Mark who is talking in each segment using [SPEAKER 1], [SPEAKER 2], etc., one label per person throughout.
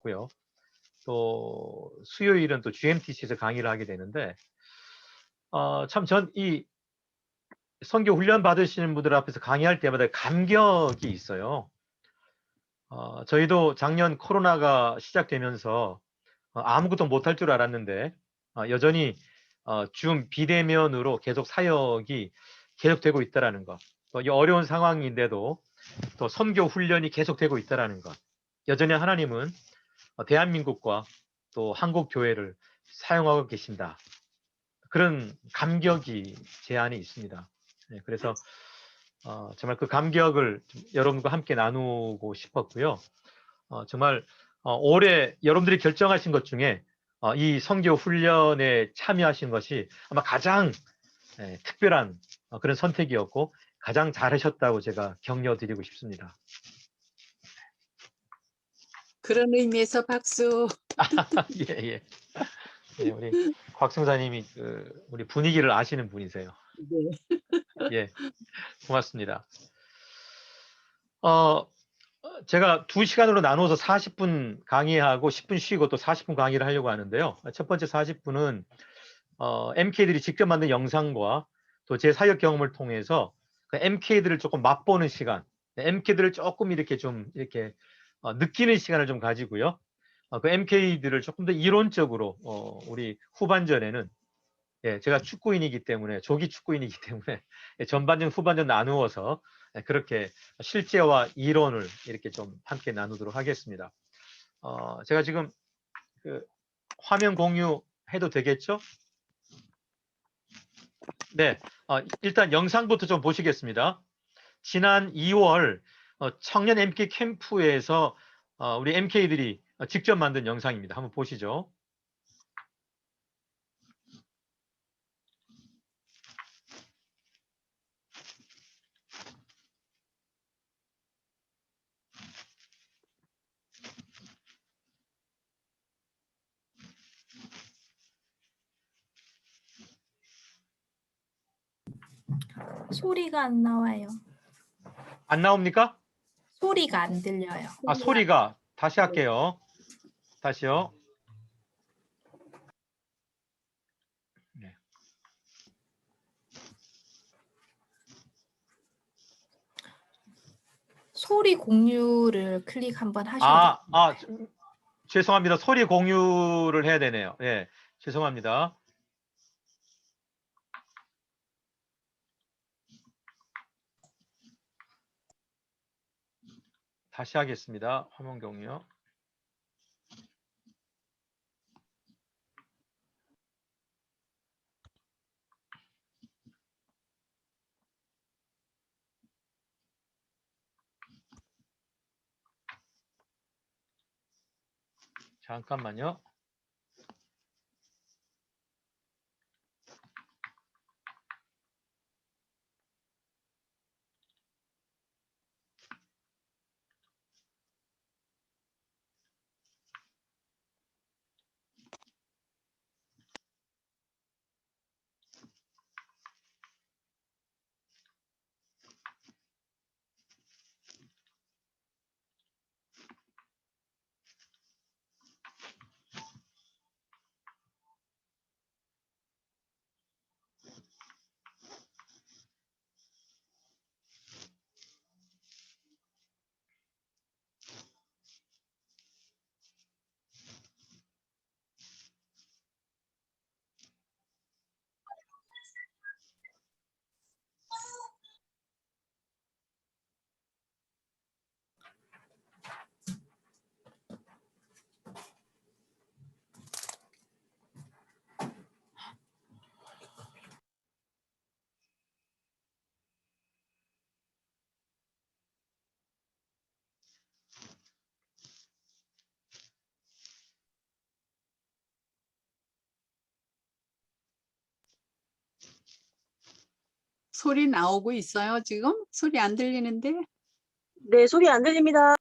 [SPEAKER 1] 있고요. 또 수요일은 또 GMTC에서 강의를 하게 되는데 참 전 이 선교 훈련 받으시는 분들 앞에서 강의할 때마다 감격이 있어요. 저희도 작년 코로나가 시작되면서 아무것도 못할 줄 알았는데 여전히 줌 비대면으로 계속 사역이 계속되고 있다라는 것. 또 이 어려운 상황인데도 또 선교 훈련이 계속되고 있다라는 것. 여전히 하나님은 대한민국과 또 한국 교회를 사용하고 계신다. 그런 감격이 제 안에 있습니다. 네, 그래서 정말 그 감격을 여러분과 함께 나누고 싶었고요. 정말 올해 여러분들이 결정하신 것 중에 이 선교 훈련에 참여하신 것이 아마 가장 특별한 그런 선택이었고 가장 잘하셨다고 제가 격려드리고 싶습니다.
[SPEAKER 2] 그런 의미에서 박수.
[SPEAKER 1] 예, 예. 예, 우리 곽성사님이 우리 분위기를 아시는 분이세요.
[SPEAKER 2] 네.
[SPEAKER 1] 예, 고맙습니다. 제가 2시간으로 나누어서 40분 강의하고 10분 쉬고 또 40분 강의를 하려고 하는데요. 첫 번째 40분은 MK들이 직접 만든 영상과 또 제 사역 경험을 통해서 그 MK들을 조금 맛보는 시간, MK들을 조금 이렇게 좀 이렇게 느끼는 시간을 좀 가지고요. 그 MK들을 조금 더 이론적으로 우리 후반전에는 제가 축구인이기 때문에 조기 축구인이기 때문에 전반전 후반전 나누어서 그렇게 실제와 이론을 이렇게 좀 함께 나누도록 하겠습니다. 제가 지금 그 화면 공유해도 되겠죠? 네, 일단 영상부터 좀 보시겠습니다. 지난 2월 청년 MK 캠프에서 우리 MK들이 직접 만든 영상입니다. 한번 보시죠.
[SPEAKER 3] 소리가 안 나와요.
[SPEAKER 1] 안 나옵니까?
[SPEAKER 3] 소리가 안 들려요.
[SPEAKER 1] 소리가 다시 할게요. 다시요. 네.
[SPEAKER 3] 소리 공유를 클릭 한번 하셔야 돼요.
[SPEAKER 1] 죄송합니다. 소리 공유를 해야 되네요. 예, 죄송합니다. 다시 하겠습니다. 화면 공유. 잠깐만요.
[SPEAKER 2] 소리 나오고 있어요, 지금? 소리 안 들리는데?
[SPEAKER 4] 네, 소리 안 들립니다.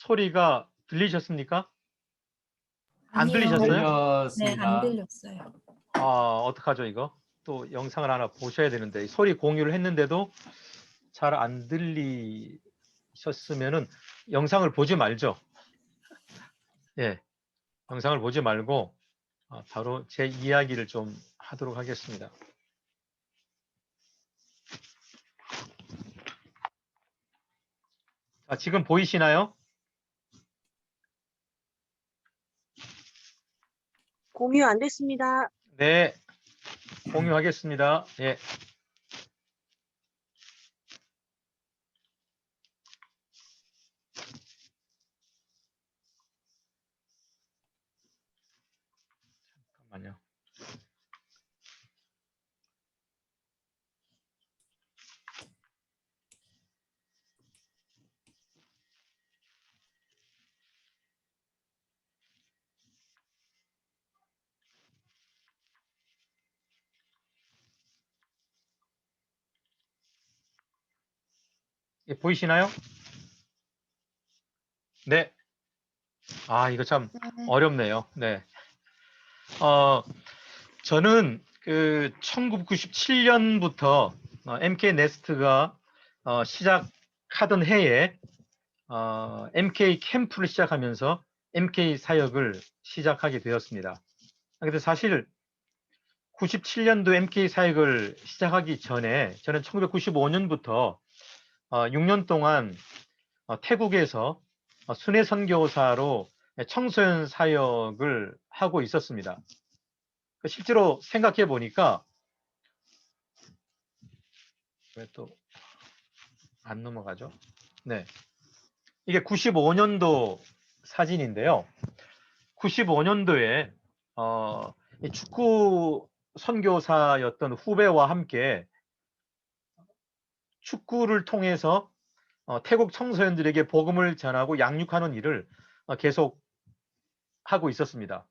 [SPEAKER 1] 소리가 들리셨습니까? 안
[SPEAKER 3] 아니요.
[SPEAKER 1] 들리셨어요?
[SPEAKER 3] 네, 안 들렸어요.
[SPEAKER 1] 어떡하죠, 이거? 또 영상을 하나 보셔야 되는데, 소리 공유를 했는데도 잘 안 들리셨으면은 영상을 보지 말죠. 예, 영상을 보지 말고 바로 제 이야기를 좀 하도록 하겠습니다. 자, 지금 보이시나요?
[SPEAKER 4] 공유 안 됐습니다.
[SPEAKER 1] 네, 공유하겠습니다. 예. 잠깐만요. 예, 보이시나요? 네. 이거 참 어렵네요. 네. 저는 그 1997년부터 MK 네스트가 시작하던 해에 MK 캠프를 시작하면서 MK 사역을 시작하게 되었습니다. 근데 사실 97년도 MK 사역을 시작하기 전에 저는 1995년부터 6년 동안 태국에서 순회 선교사로 청소년 사역을 하고 있었습니다. 실제로 생각해 보니까 왜 또 안 넘어가죠? 네, 이게 95년도 사진인데요. 95년도에 축구 선교사였던 후배와 함께 축구를 통해서 태국 청소년들에게 복음을 전하고 양육하는 일을 계속 하고 있었습니다.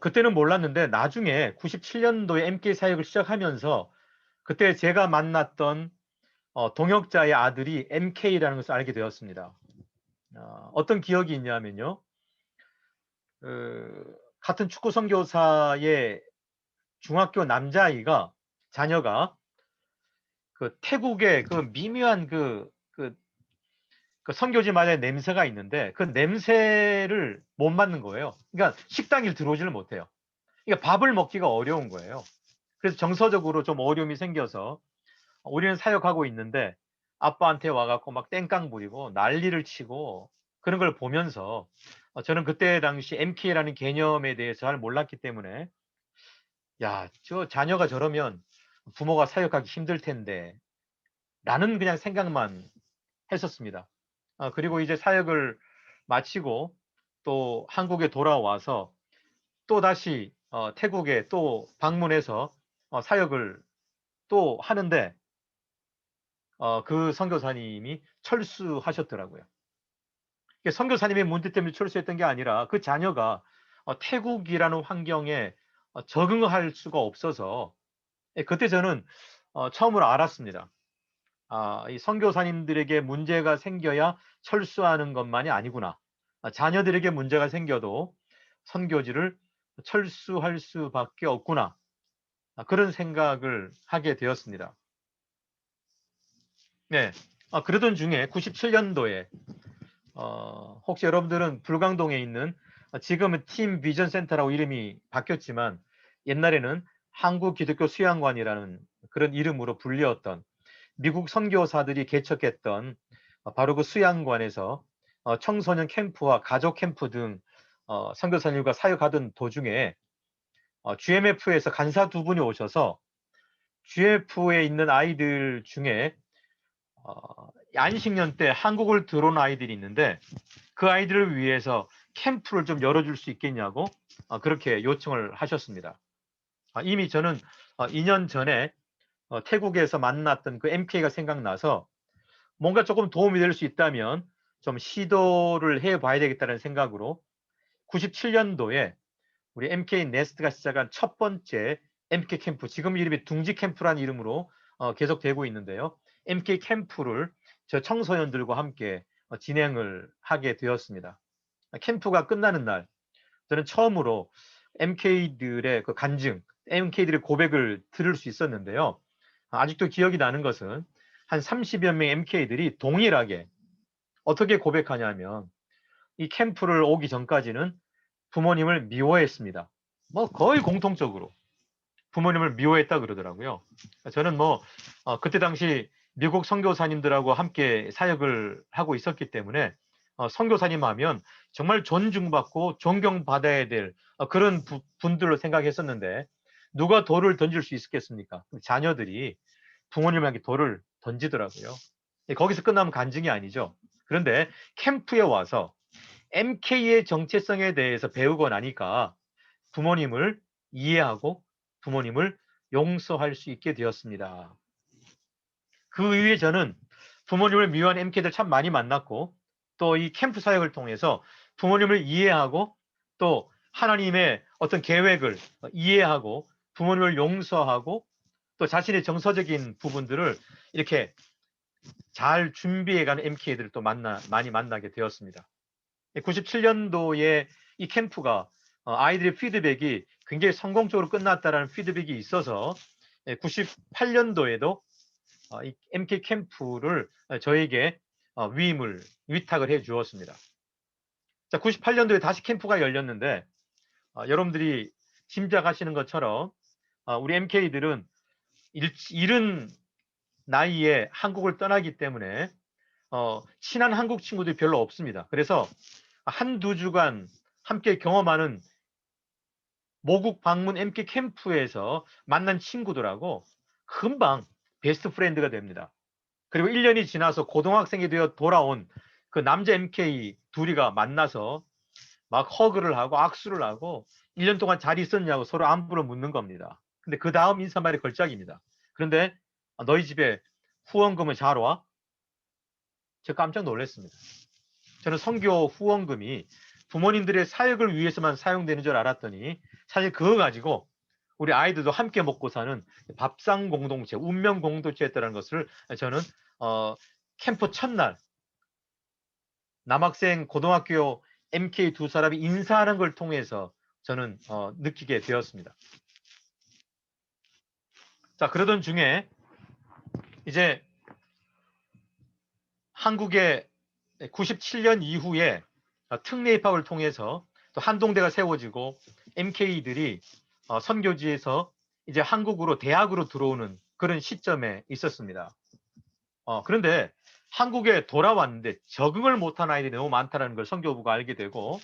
[SPEAKER 1] 그때는 몰랐는데 나중에 97년도에 MK 사역을 시작하면서 그때 제가 만났던 동역자의 아들이 MK라는 것을 알게 되었습니다. 어떤 기억이 있냐면요. 같은 축구 선교사의 중학교 남자아이가 자녀가 그 태국의 그 미묘한 그 선교지마다의 냄새가 있는데 그 냄새를 못 맡는 거예요. 그러니까 식당에 들어오지를 못해요. 그러니까 밥을 먹기가 어려운 거예요. 그래서 정서적으로 좀 어려움이 생겨서 우리는 사역하고 있는데 아빠한테 와갖고 막 땡깡 부리고 난리를 치고 그런 걸 보면서 저는 그때 당시 MK라는 개념에 대해서 잘 몰랐기 때문에 야, 저 자녀가 저러면 부모가 사역하기 힘들 텐데 라는 그냥 생각만 했었습니다. 그리고 이제 사역을 마치고 또 한국에 돌아와서 또 다시 태국에 또 방문해서 사역을 또 하는데 그 선교사님이 철수하셨더라고요. 선교사님의 문제 때문에 철수했던 게 아니라 그 자녀가 태국이라는 환경에 적응할 수가 없어서 그때 저는 처음으로 알았습니다. 이 선교사님들에게 문제가 생겨야 철수하는 것만이 아니구나. 자녀들에게 문제가 생겨도 선교지를 철수할 수밖에 없구나. 그런 생각을 하게 되었습니다. 네. 그러던 중에 97년도에 혹시 여러분들은 불광동에 있는 지금은 팀 비전 센터라고 이름이 바뀌었지만 옛날에는 한국기독교 수양관이라는 그런 이름으로 불리었던 미국 선교사들이 개척했던 바로 그 수양관에서 청소년 캠프와 가족 캠프 등 선교사님과 사역하던 도중에 GMF에서 간사 두 분이 오셔서 GMF에 있는 아이들 중에 안식년 때 한국을 들어온 아이들이 있는데 그 아이들을 위해서 캠프를 좀 열어줄 수 있겠냐고 그렇게 요청을 하셨습니다. 이미 저는 2년 전에 태국에서 만났던 그 MK가 생각나서 뭔가 조금 도움이 될 수 있다면 좀 시도를 해봐야 되겠다는 생각으로 97년도에 우리 MK 네스트가 시작한 첫 번째 MK 캠프, 지금 이름이 둥지 캠프라는 이름으로 계속되고 있는데요. MK 캠프를 저 청소년들과 함께 진행을 하게 되었습니다. 캠프가 끝나는 날 저는 처음으로 MK들의 그 간증, MK들의 고백을 들을 수 있었는데요. 아직도 기억이 나는 것은 한 30여 명의 MK들이 동일하게 어떻게 고백하냐면 이 캠프를 오기 전까지는 부모님을 미워했습니다. 뭐 거의 공통적으로 부모님을 미워했다 그러더라고요. 저는 그때 당시 미국 선교사님들하고 함께 사역을 하고 있었기 때문에 선교사님 하면 정말 존중받고 존경받아야 될 그런 분들로 생각했었는데 누가 돌을 던질 수 있겠습니까? 자녀들이 부모님에게 돌을 던지더라고요. 거기서 끝나면 간증이 아니죠. 그런데 캠프에 와서 MK의 정체성에 대해서 배우고 나니까 부모님을 이해하고 부모님을 용서할 수 있게 되었습니다. 그 이후에 저는 부모님을 미워하는 MK들 참 많이 만났고 또 이 캠프 사역을 통해서 부모님을 이해하고 또 하나님의 어떤 계획을 이해하고 부모님을 용서하고 또 자신의 정서적인 부분들을 이렇게 잘 준비해가는 MK들을 또 많이 만나게 되었습니다. 97년도에 이 캠프가 아이들의 피드백이 굉장히 성공적으로 끝났다라는 피드백이 있어서 98년도에도 이 MK 캠프를 저에게 위탁을 해 주었습니다. 자, 98년도에 다시 캠프가 열렸는데 여러분들이 짐작하시는 것처럼 우리 MK들은 이른 나이에 한국을 떠나기 때문에 친한 한국 친구들이 별로 없습니다. 그래서 한두 주간 함께 경험하는 모국 방문 MK 캠프에서 만난 친구들하고 금방 베스트 프렌드가 됩니다. 그리고 1년이 지나서 고등학생이 되어 돌아온 그 남자 MK 둘이가 만나서 막 허그를 하고 악수를 하고 1년 동안 잘 있었냐고 서로 안부를 묻는 겁니다. 근데 그 다음 인사말이 걸작입니다. 그런데 너희 집에 후원금은 잘 와? 제가 깜짝 놀랐습니다. 저는 선교 후원금이 부모님들의 사역을 위해서만 사용되는 줄 알았더니 사실 그거 가지고 우리 아이들도 함께 먹고 사는 밥상 공동체, 운명 공동체였다는 것을 저는 캠프 첫날 남학생 고등학교 MK 두 사람이 인사하는 걸 통해서 저는 느끼게 되었습니다. 자, 그러던 중에 이제 한국의 97년 이후에 특례 입학을 통해서 또 한동대가 세워지고 MK들이 선교지에서 이제 한국으로 대학으로 들어오는 그런 시점에 있었습니다. 그런데 한국에 돌아왔는데 적응을 못한 아이들이 너무 많다는 걸 선교부가 알게 되고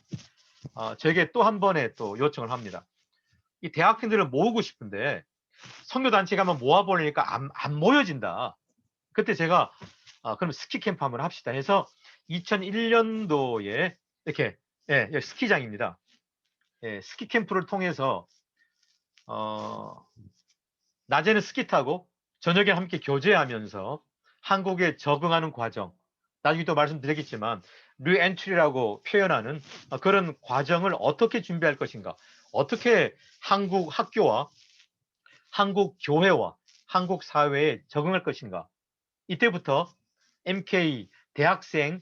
[SPEAKER 1] 저에게 또 한 번에 또 요청을 합니다. 이 대학생들을 모으고 싶은데 선교단체가 한번 모아보려니까 안 모여진다. 그때 제가 그럼 스키 캠프 한번 합시다 해서 2001년도에 이렇게 여기 스키장입니다. 스키 캠프를 통해서 낮에는 스키 타고 저녁에 함께 교제하면서 한국에 적응하는 과정, 나중에 또 말씀드리겠지만 리엔트리라고 표현하는 그런 과정을 어떻게 준비할 것인가, 어떻게 한국 학교와 한국 교회와 한국 사회에 적응할 것인가. 이때부터 MK 대학생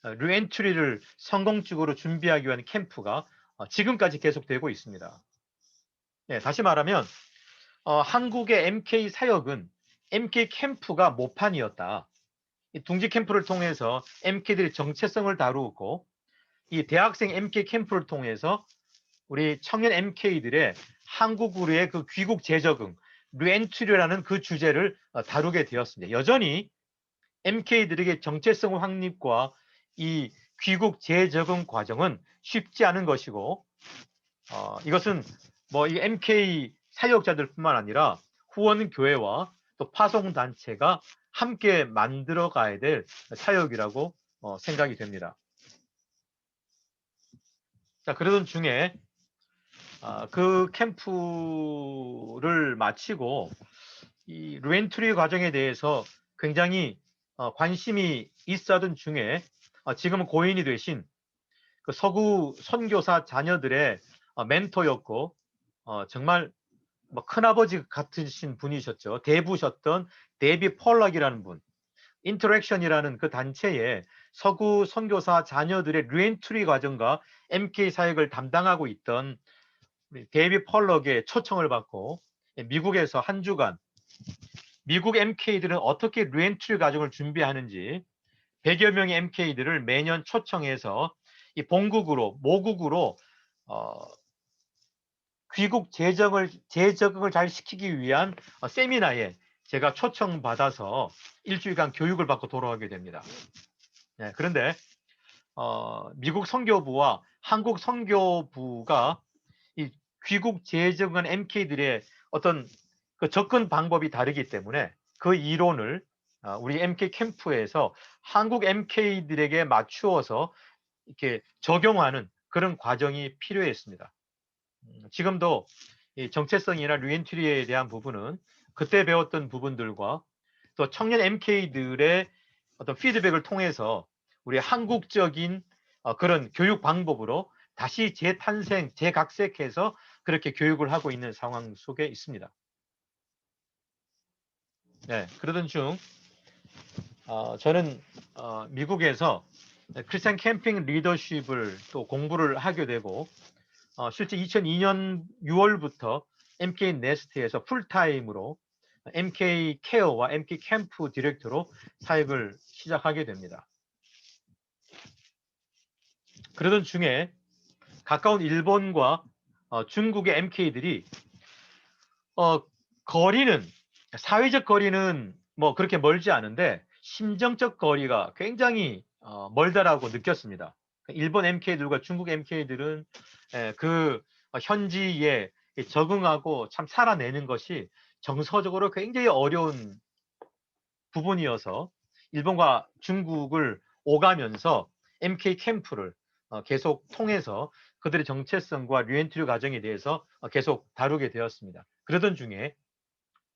[SPEAKER 1] 리엔트리를 성공적으로 준비하기 위한 캠프가 지금까지 계속되고 있습니다. 다시 말하면 한국의 MK 사역은 MK 캠프가 모판이었다. 이 둥지 캠프를 통해서 MK들의 정체성을 다루고 이 대학생 MK 캠프를 통해서 우리 청년 MK들의 한국으로의 그 귀국 재적응, 리엔트리라는 그 주제를 다루게 되었습니다. 여전히 MK들에게 정체성 확립과 이 귀국 재적응 과정은 쉽지 않은 것이고 이것은 이 MK 사역자들뿐만 아니라 후원 교회와 또 파송 단체가 함께 만들어 가야 될 사역이라고 생각이 됩니다. 자, 그러던 중에 그 캠프를 마치고 이 리엔트리 과정에 대해서 굉장히 관심이 있었던 중에 지금은 고인이 되신 그 서구 선교사 자녀들의 멘토였고 정말 큰아버지 같으신 분이셨죠. 대부셨던 데이비 펄락이라는 분, 인터랙션이라는 그 단체의 서구 선교사 자녀들의 리엔트리 과정과 MK 사역을 담당하고 있던 우리 데이비 펄럭의 초청을 받고 미국에서 한 주간 미국 MK들은 어떻게 리엔트리 과정을 준비하는지 100여 명의 MK들을 매년 초청해서 이 본국으로 모국으로 귀국 재적응을 잘 시키기 위한 세미나에 제가 초청받아서 일주일간 교육을 받고 돌아오게 됩니다. 네, 그런데 미국 선교부와 한국 선교부가 이 귀국 재적응한 MK들의 어떤 그 접근 방법이 다르기 때문에 그 이론을 우리 MK 캠프에서 한국 MK들에게 맞추어서 이렇게 적용하는 그런 과정이 필요했습니다. 지금도 이 정체성이나 리엔트리에 대한 부분은 그때 배웠던 부분들과 또 청년 MK들의 어떤 피드백을 통해서 우리 한국적인 그런 교육 방법으로 다시 재탄생, 재각색해서 그렇게 교육을 하고 있는 상황 속에 있습니다. 네, 그러던 중 저는 미국에서 크리스찬 캠핑 리더십을 또 공부를 하게 되고 실제 2002년 6월부터 MK 네스트에서 풀타임으로 MK 케어와 MK 캠프 디렉터로 사역을 시작하게 됩니다. 그러던 중에 가까운 일본과 중국의 MK들이 거리는 사회적 거리는 뭐 그렇게 멀지 않은데 심정적 거리가 굉장히 멀다라고 느꼈습니다. 일본 MK들과 중국 MK들은 그 현지에 적응하고 참 살아내는 것이 정서적으로 굉장히 어려운 부분이어서 일본과 중국을 오가면서 MK 캠프를 계속 통해서 그들의 정체성과 리엔트리 과정에 대해서 계속 다루게 되었습니다. 그러던 중에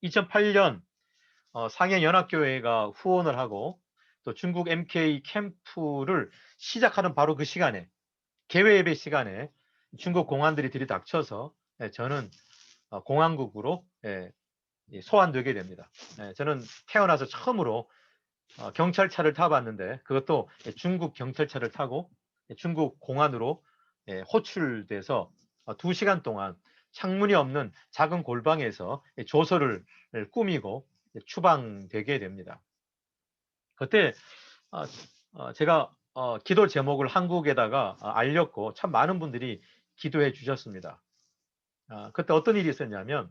[SPEAKER 1] 2008년 상해연합교회가 후원을 하고 또 중국 MK 캠프를 시작하는 바로 그 시간에 개회 예배 시간에 중국 공안들이 들이닥쳐서 저는 공안국으로 소환되게 됩니다. 저는 태어나서 처음으로 경찰차를 타봤는데 그것도 중국 경찰차를 타고 중국 공안으로 호출돼서 2시간 동안 창문이 없는 작은 골방에서 조서를 꾸미고 추방되게 됩니다. 그때 제가 기도 제목을 한국에다가 알렸고 참 많은 분들이 기도해 주셨습니다. 그때 어떤 일이 있었냐면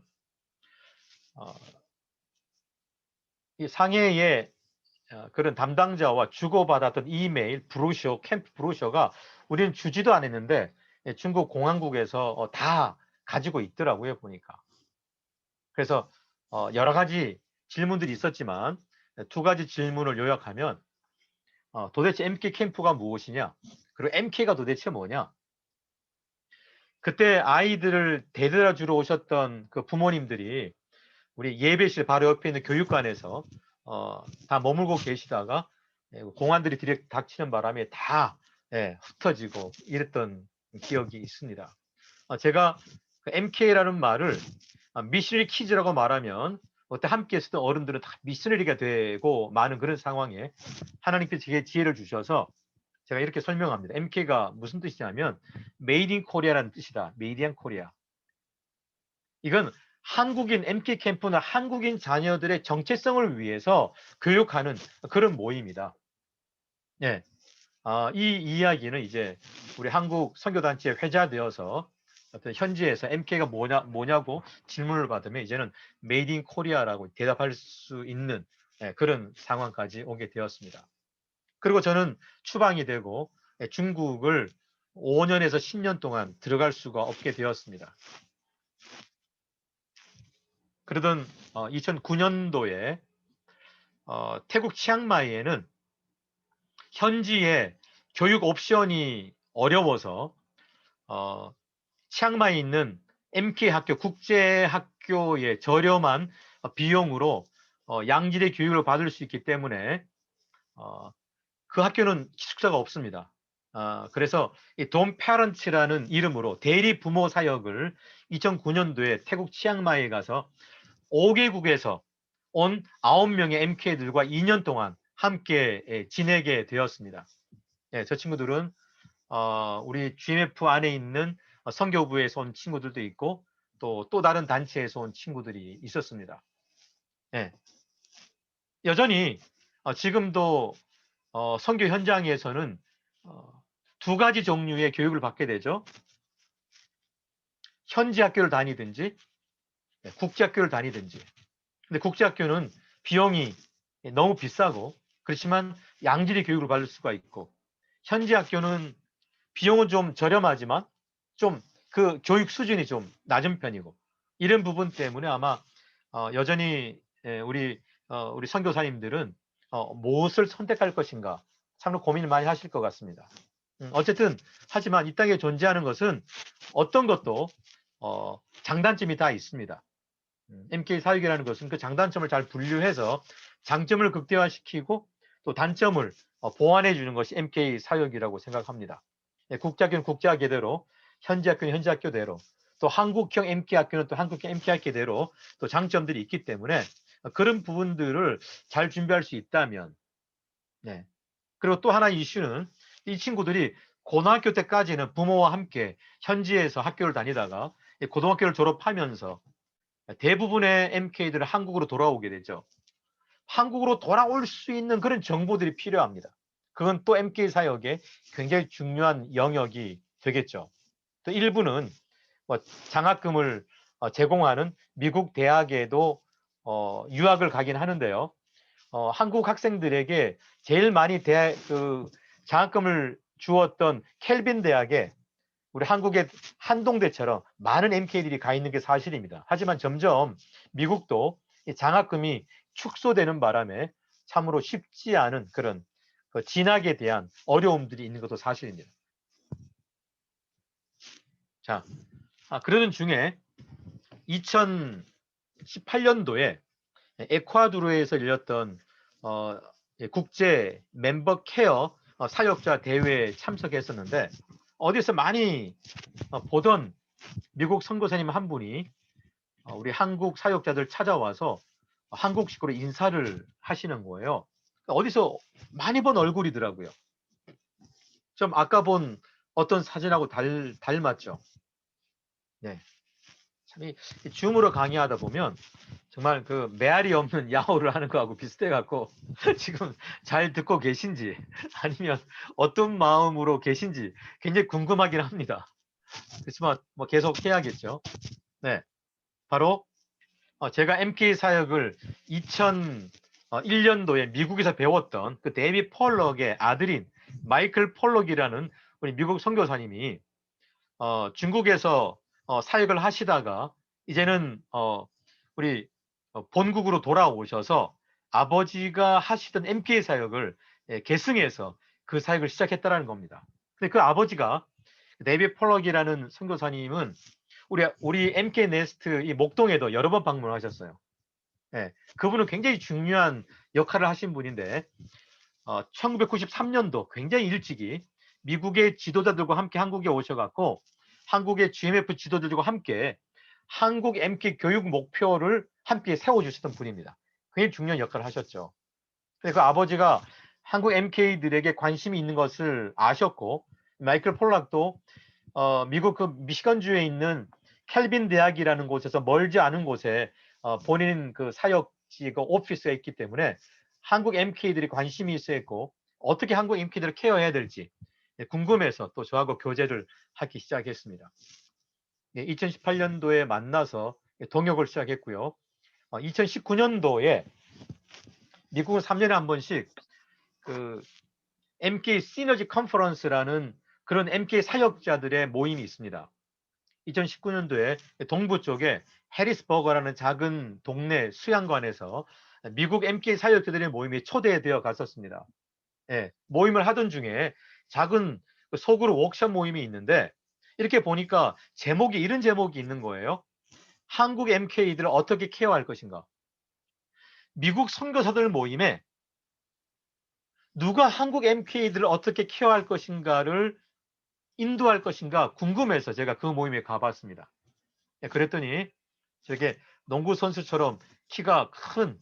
[SPEAKER 1] 이 상해에 그런 담당자와 주고받았던 이메일, 브로셔, 캠프 브로셔가 우리는 주지도 않았는데 중국 공안국에서 다 가지고 있더라고요, 보니까. 그래서 여러 가지 질문들이 있었지만 2가지 질문을 요약하면 도대체 MK 캠프가 무엇이냐? 그리고 MK가 도대체 뭐냐? 그때 아이들을 데려다 주러 오셨던 그 부모님들이 우리 예배실 바로 옆에 있는 교육관에서 다 머물고 계시다가 공안들이 들이닥치는 바람에 다 흩어지고 이랬던 기억이 있습니다. 제가 MK라는 말을 미셔너리 키즈라고 말하면 그때 함께 있었던 어른들은 다 미셔너리가 되고 많은 그런 상황에 하나님께서 제게 지혜를 주셔서 제가 이렇게 설명합니다. MK가 무슨 뜻이냐면 메이드 인 코리아라는 뜻이다. 메이드 인 코리아. 이건 한국인 MK 캠프는 한국인 자녀들의 정체성을 위해서 교육하는 그런 모임이다. 네. 이 이야기는 이제 우리 한국 선교단체에 회자되어서 어떤 현지에서 MK가 뭐냐고 질문을 받으면 이제는 메이드 인 코리아라고 대답할 수 있는 그런 상황까지 오게 되었습니다. 그리고 저는 추방이 되고 중국을 5년에서 10년 동안 들어갈 수가 없게 되었습니다. 그러던 2009년도에 태국 치앙마이에는 현지에 교육 옵션이 어려워서 치앙마이에 있는 MK 학교, 국제학교의 저렴한 비용으로 양질의 교육을 받을 수 있기 때문에 그 학교는 기숙사가 없습니다. 그래서 이 돈 페런츠라는 이름으로 대리 부모 사역을 2009년도에 태국 치앙마이에 가서 5개국에서 온 9명의 MK들과 2년 동안 함께 지내게 되었습니다. 예, 저 친구들은 우리 GMF 안에 있는 선교부에서 온 친구들도 있고 또 다른 단체에서 온 친구들이 있었습니다. 예. 여전히 지금도 선교 현장에서는 두 가지 종류의 교육을 받게 되죠. 현지 학교를 다니든지 국제학교를 다니든지. 근데 국제학교는 비용이 너무 비싸고 그렇지만 양질의 교육을 받을 수가 있고, 현지 학교는 비용은 좀 저렴하지만 좀 그 교육 수준이 좀 낮은 편이고, 이런 부분 때문에 아마 여전히 우리 선교사님들은 무엇을 선택할 것인가 참으로 고민을 많이 하실 것 같습니다. 어쨌든 하지만 이 땅에 존재하는 것은 어떤 것도 장단점이 다 있습니다. MK 사역이라는 것은 그 장단점을 잘 분류해서 장점을 극대화시키고 또 단점을 보완해 주는 것이 MK 사역이라고 생각합니다. 국제학교는 국제학교대로, 현지학교는 현지학교대로, 또 한국형 MK 학교는 또 한국형 MK 학교대로 또 장점들이 있기 때문에 그런 부분들을 잘 준비할 수 있다면, 네. 그리고 또 하나 이슈는 이 친구들이 고등학교 때까지는 부모와 함께 현지에서 학교를 다니다가 고등학교를 졸업하면서 대부분의 MK들은 한국으로 돌아오게 되죠. 한국으로 돌아올 수 있는 그런 정보들이 필요합니다. 그건 또 MK 사역의 굉장히 중요한 영역이 되겠죠. 또 일부는 장학금을 제공하는 미국 대학에도 유학을 가긴 하는데요. 한국 학생들에게 제일 많이 장학금을 주었던 켈빈 대학에 우리 한국의 한동대처럼 많은 MK들이 가 있는 게 사실입니다. 하지만 점점 미국도 이 장학금이 축소되는 바람에 참으로 쉽지 않은 그런 진학에 대한 어려움들이 있는 것도 사실입니다. 자, 그러는 중에 2018년도에 에콰도르에서 열렸던 국제 멤버 케어 사역자 대회에 참석했었는데, 어디서 많이 보던 미국 선교사님 한 분이 우리 한국 사역자들 찾아와서 한국식으로 인사를 하시는 거예요. 어디서 많이 본 얼굴이더라고요. 좀 아까 본 어떤 사진하고 닮았죠. 네. 참 이 줌으로 강의하다 보면 정말 그 메아리 없는 야호를 하는 거하고 비슷해 갖고 지금 잘 듣고 계신지 아니면 어떤 마음으로 계신지 굉장히 궁금하긴 합니다. 그렇지만 뭐 계속 해야겠죠. 네. 바로 제가 MK 사역을 2001년도에 미국에서 배웠던 그 데이비 폴럭의 아들인 마이클 폴럭이라는 우리 미국 선교사님이 중국에서 사역을 하시다가 이제는 우리 본국으로 돌아오셔서 아버지가 하시던 MK 사역을 계승해서 그 사역을 시작했다라는 겁니다. 근데 그 아버지가 데이비 폴럭이라는 선교사님은 우리 MK 네스트 이 목동에도 여러 번 방문하셨어요. 예, 그분은 굉장히 중요한 역할을 하신 분인데 1993년도 굉장히 일찍이 미국의 지도자들과 함께 한국에 오셔갖고 한국의 GMF 지도자들과 함께 한국 MK 교육 목표를 함께 세워주셨던 분입니다. 굉장히 중요한 역할을 하셨죠. 근데 그 아버지가 한국 MK들에게 관심이 있는 것을 아셨고, 마이클 폴락도 미국 그 미시건주에 있는 켈빈 대학이라는 곳에서 멀지 않은 곳에 본인 그 사역지 그 오피스에 있기 때문에 한국 MK들이 관심이 있었고 어떻게 한국 MK들을 케어해야 될지 궁금해서 또 저하고 교제를 하기 시작했습니다. 2018년도에 만나서 동역을 시작했고요. 2019년도에 미국은 3년에 한 번씩 그 MK 시너지 컨퍼런스라는 그런 MK 사역자들의 모임이 있습니다. 2019년도에 동부 쪽에 해리스버거라는 작은 동네 수양관에서 미국 MK 사역자들의 모임에 초대되어 갔었습니다. 예, 모임을 하던 중에 작은 소그룹 워크숍 모임이 있는데 이렇게 보니까 이런 제목이 있는 거예요. 한국 MK들을 어떻게 케어할 것인가. 미국 선교사들 모임에 누가 한국 MK들을 어떻게 케어할 것인가를 인도할 것인가 궁금해서 제가 그 모임에 가봤습니다. 그랬더니 저게 농구 선수처럼 키가 큰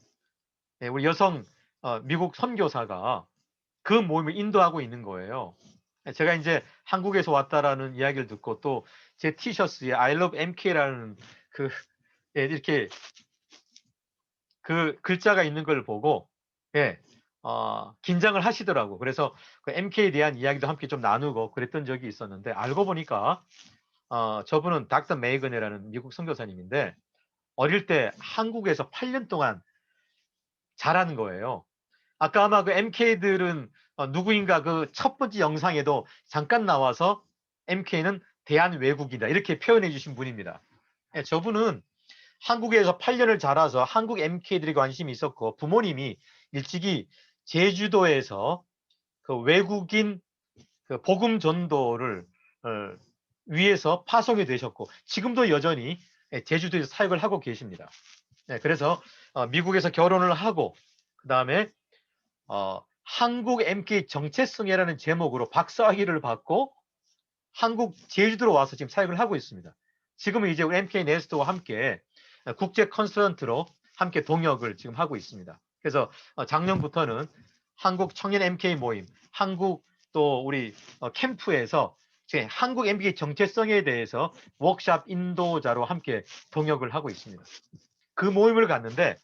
[SPEAKER 1] 우리 여성 미국 선교사가 그 모임을 인도하고 있는 거예요. 제가 이제 한국에서 왔다라는 이야기를 듣고 또 제 티셔츠에 I love MK라는 그 예, 이렇게 그 글자가 있는 걸 보고 예, 긴장을 하시더라고. 그래서 그 MK에 대한 이야기도 함께 좀 나누고 그랬던 적이 있었는데 알고 보니까 저분은 닥터 메이건이라는 미국 선교사님인데 어릴 때 한국에서 8년 동안 자란 거예요. 아까 아마 그 MK들은 누구인가 그 첫 번째 영상에도 잠깐 나와서 MK는 대한 외국이다 이렇게 표현해 주신 분입니다. 예, 저분은 한국에서 8년을 자라서 한국 MK들이 관심이 있었고 부모님이 일찍이 제주도에서 그 외국인 그 복음 전도를 위해서 파송이 되셨고 지금도 여전히 제주도에서 사역을 하고 계십니다. 네, 그래서 미국에서 결혼을 하고 그 다음에 한국 MK 정체성이라는 제목으로 박사학위를 받고 한국 제주도로 와서 지금 사역을 하고 있습니다. 지금은 이제 우리 MK 네스트와 함께 국제 컨설턴트로 함께 동역을 지금 하고 있습니다. 그래서 작년부터는 한국 청년 MK 모임, 한국 또 우리 캠프에서 제 한국 MK 정체성에 대해서 워크샵 인도자로 함께 동역을 하고 있습니다. 그 모임을 갔는데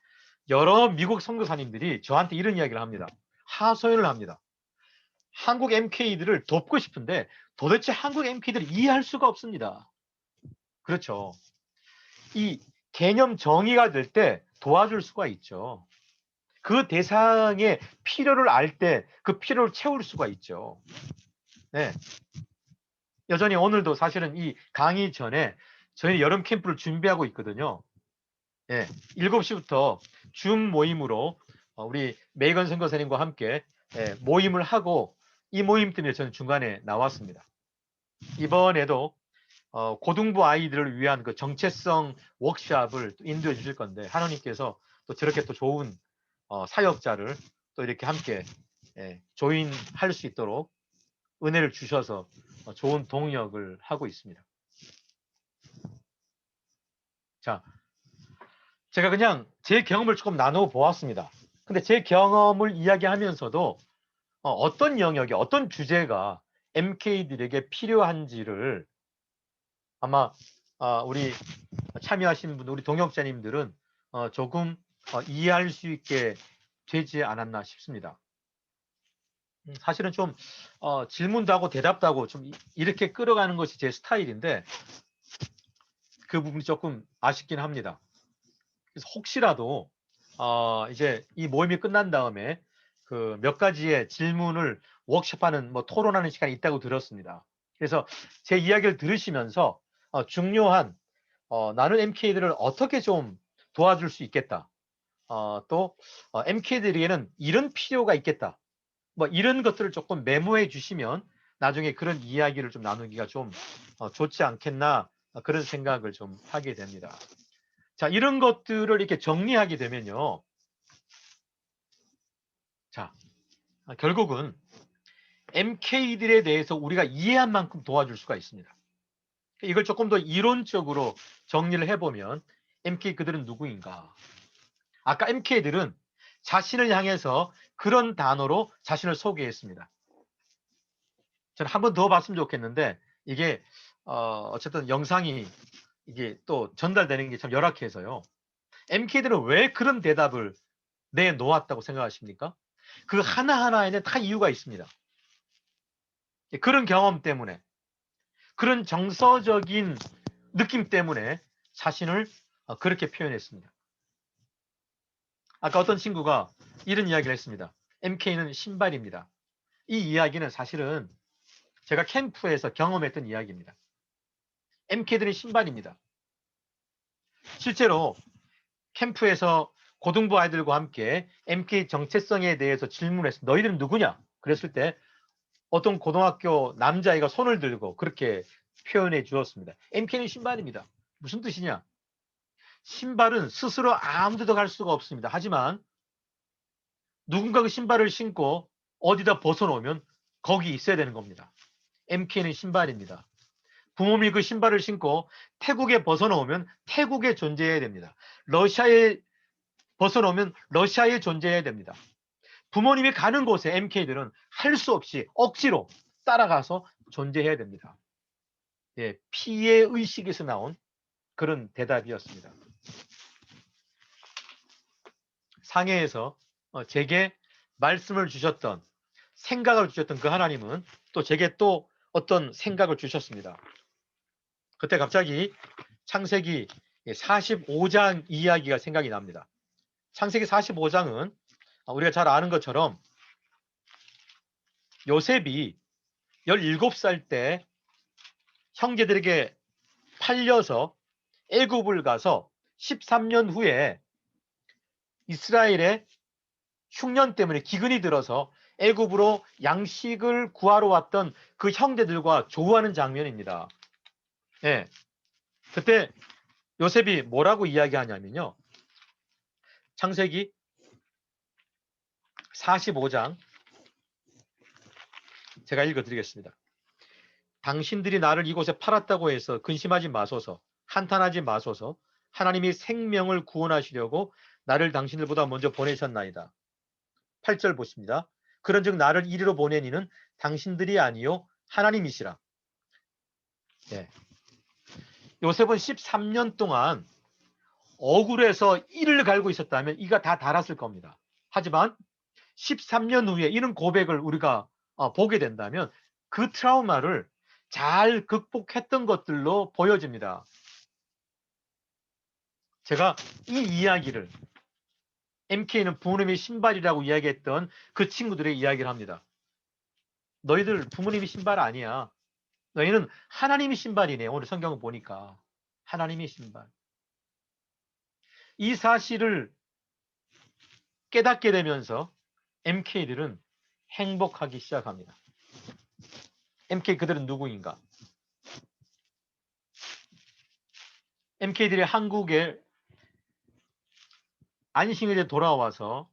[SPEAKER 1] 여러 미국 선교사님들이 저한테 이런 이야기를 합니다. 하소연을 합니다. 한국 MK들을 돕고 싶은데 도대체 한국 MK들을 이해할 수가 없습니다. 그렇죠. 이 개념 정의가 될 때 도와줄 수가 있죠. 그 대상의 필요를 알 때 그 필요를 채울 수가 있죠. 네. 여전히 오늘도 사실은 이 강의 전에 저희 여름 캠프를 준비하고 있거든요. 네. 7시부터 줌 모임으로 우리 메이건 선교사님과 함께 모임을 하고 이 모임 때문에 저는 중간에 나왔습니다. 이번에도 고등부 아이들을 위한 그 정체성 워크샵을 인도해 주실 건데 하나님께서 또 저렇게 또 좋은 사역자를 또 이렇게 함께 조인할 수 있도록 은혜를 주셔서 좋은 동역을 하고 있습니다. 자, 제가 그냥 제 경험을 조금 나누어 보았습니다. 근데 제 경험을 이야기하면서도 어떤 영역이 어떤 주제가 MK들에게 필요한지를 아마 우리 참여하시는 분들, 우리 동역자님들은 조금 이해할 수 있게 되지 않았나 싶습니다. 사실은 좀 질문도 하고 대답도 하고 좀 이렇게 끌어가는 것이 제 스타일인데 그 부분이 조금 아쉽긴 합니다. 그래서 혹시라도 이제 이 모임이 끝난 다음에 그 몇 가지의 질문을 워크숍하는 뭐 토론하는 시간이 있다고 들었습니다. 그래서 제 이야기를 들으시면서 중요한 나는 MK들을 어떻게 좀 도와줄 수 있겠다. 또 MK들에게는 이런 필요가 있겠다. 뭐 이런 것들을 조금 메모해 주시면 나중에 그런 이야기를 좀 나누기가 좀 좋지 않겠나 그런 생각을 좀 하게 됩니다. 자, 이런 것들을 이렇게 정리하게 되면요. 자, 결국은 MK들에 대해서 우리가 이해한 만큼 도와줄 수가 있습니다. 이걸 조금 더 이론적으로 정리를 해보면 MK 그들은 누구인가? 아까 MK들은 자신을 향해서 그런 단어로 자신을 소개했습니다. 저는 한 번 더 봤으면 좋겠는데 이게 어쨌든 영상이 이게 또 전달되는 게 참 열악해서요. MK들은 왜 그런 대답을 내놓았다고 생각하십니까? 그 하나하나에는 다 이유가 있습니다. 그런 경험 때문에 그런 정서적인 느낌 때문에 자신을 그렇게 표현했습니다. 아까 어떤 친구가 이런 이야기를 했습니다. MK는 신발입니다. 이 이야기는 사실은 제가 캠프에서 경험했던 이야기입니다. MK들은 신발입니다. 실제로 캠프에서 고등부 아이들과 함께 MK 정체성에 대해서 질문했어. 너희들은 누구냐? 그랬을 때 어떤 고등학교 남자아이가 손을 들고 그렇게 표현해 주었습니다. MK는 신발입니다. 무슨 뜻이냐? 신발은 스스로 아무 데도 갈 수가 없습니다. 하지만 누군가 그 신발을 신고 어디다 벗어놓으면 거기 있어야 되는 겁니다. MK는 신발입니다. 부모님이 그 신발을 신고 태국에 벗어놓으면 태국에 존재해야 됩니다. 러시아에 벗어놓으면 러시아에 존재해야 됩니다. 부모님이 가는 곳에 MK들은 할 수 없이 억지로 따라가서 존재해야 됩니다. 예, 피해 의식에서 나온 그런 대답이었습니다. 상해에서 제게 말씀을 주셨던, 생각을 주셨던 그 하나님은 또 제게 또 어떤 생각을 주셨습니다. 그때 갑자기 창세기 45장 이야기가 생각이 납니다. 창세기 45장은 우리가 잘 아는 것처럼 요셉이 17살 때 형제들에게 팔려서 애굽을 가서 13년 후에 이스라엘의 흉년 때문에 기근이 들어서 애굽으로 양식을 구하러 왔던 그 형제들과 조우하는 장면입니다. 예. 그때 요셉이 뭐라고 이야기하냐면요. 창세기 45장 제가 읽어드리겠습니다. 당신들이 나를 이곳에 팔았다고 해서 근심하지 마소서, 한탄하지 마소서. 하나님이 생명을 구원하시려고 나를 당신들보다 먼저 보내셨나이다. 8절 보십니다. 그런즉 나를 이리로 보낸 이는 당신들이 아니요 하나님이시라. 예. 요셉은 13년 동안 억울해서 이를 갈고 있었다면 이가 다 달았을 겁니다. 하지만 13년 후에 이런 고백을 우리가 보게 된다면 그 트라우마를 잘 극복했던 것들로 보여집니다. 제가 이 이야기를 MK는 부모님의 신발이라고 이야기했던 그 친구들의 이야기를 합니다. 너희들 부모님이 신발 아니야. 너희는 하나님이 신발이네. 오늘 성경을 보니까 하나님이 신발. 이 사실을 깨닫게 되면서 MK들은 행복하기 시작합니다. MK 그들은 누구인가? MK들이 한국에 안식일에 돌아와서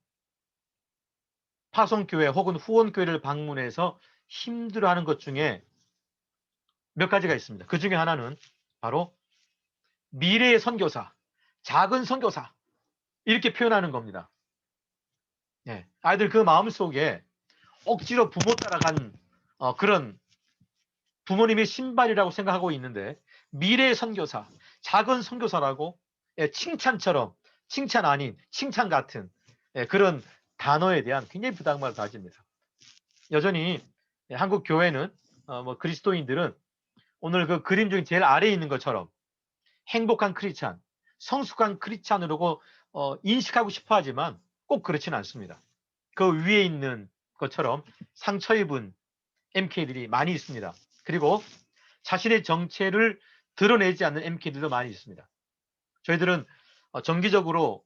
[SPEAKER 1] 파송교회 혹은 후원교회를 방문해서 힘들어하는 것 중에 몇 가지가 있습니다. 그 중에 하나는 바로 미래의 선교사, 작은 선교사 이렇게 표현하는 겁니다. 예, 아이들 그 마음속에 억지로 부모 따라간 그런 부모님의 신발이라고 생각하고 있는데 미래의 선교사, 작은 선교사라고 칭찬처럼 칭찬 아닌 칭찬 같은 그런 단어에 대한 굉장히 부담감을 가집니다. 여전히 한국 교회는 그리스도인들은 오늘 그 그림 중에 제일 아래에 있는 것처럼 행복한 크리스찬, 성숙한 크리스찬으로 인식하고 싶어 하지만 꼭 그렇지는 않습니다. 그 위에 있는 것처럼 상처 입은 MK들이 많이 있습니다. 그리고 자신의 정체를 드러내지 않는 MK들도 많이 있습니다. 저희들은 정기적으로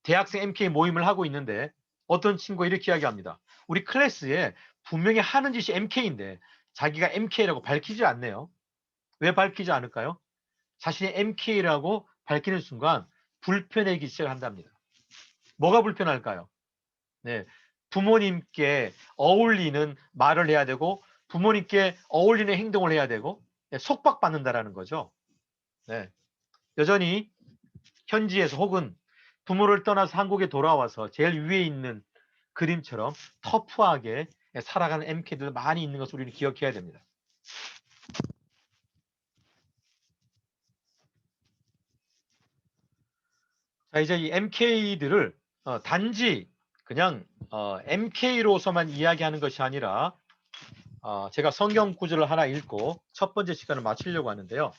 [SPEAKER 1] 대학생 MK 모임을 하고 있는데 어떤 친구가 이렇게 이야기합니다. 우리 클래스에 분명히 하는 짓이 MK인데 자기가 MK라고 밝히지 않네요. 왜 밝히지 않을까요? 자신이 MK라고 밝히는 순간 불편해지기 시작한답니다. 뭐가 불편할까요? 네, 부모님께 어울리는 말을 해야 되고 부모님께 어울리는 행동을 해야 되고 속박받는다라는 거죠. 네, 여전히 현지에서 혹은 부모를 떠나서 한국에 돌아와서 제일 위에 있는 그림처럼 터프하게 살아가는 MK들 많이 있는 것을 우리는 기억해야 됩니다. 자, 이제 이 MK들을 단지 그냥 MK로서만 이야기하는 것이 아니라 제가 성경 구절을 하나 읽고 첫 번째 시간을 마치려고 하는데요.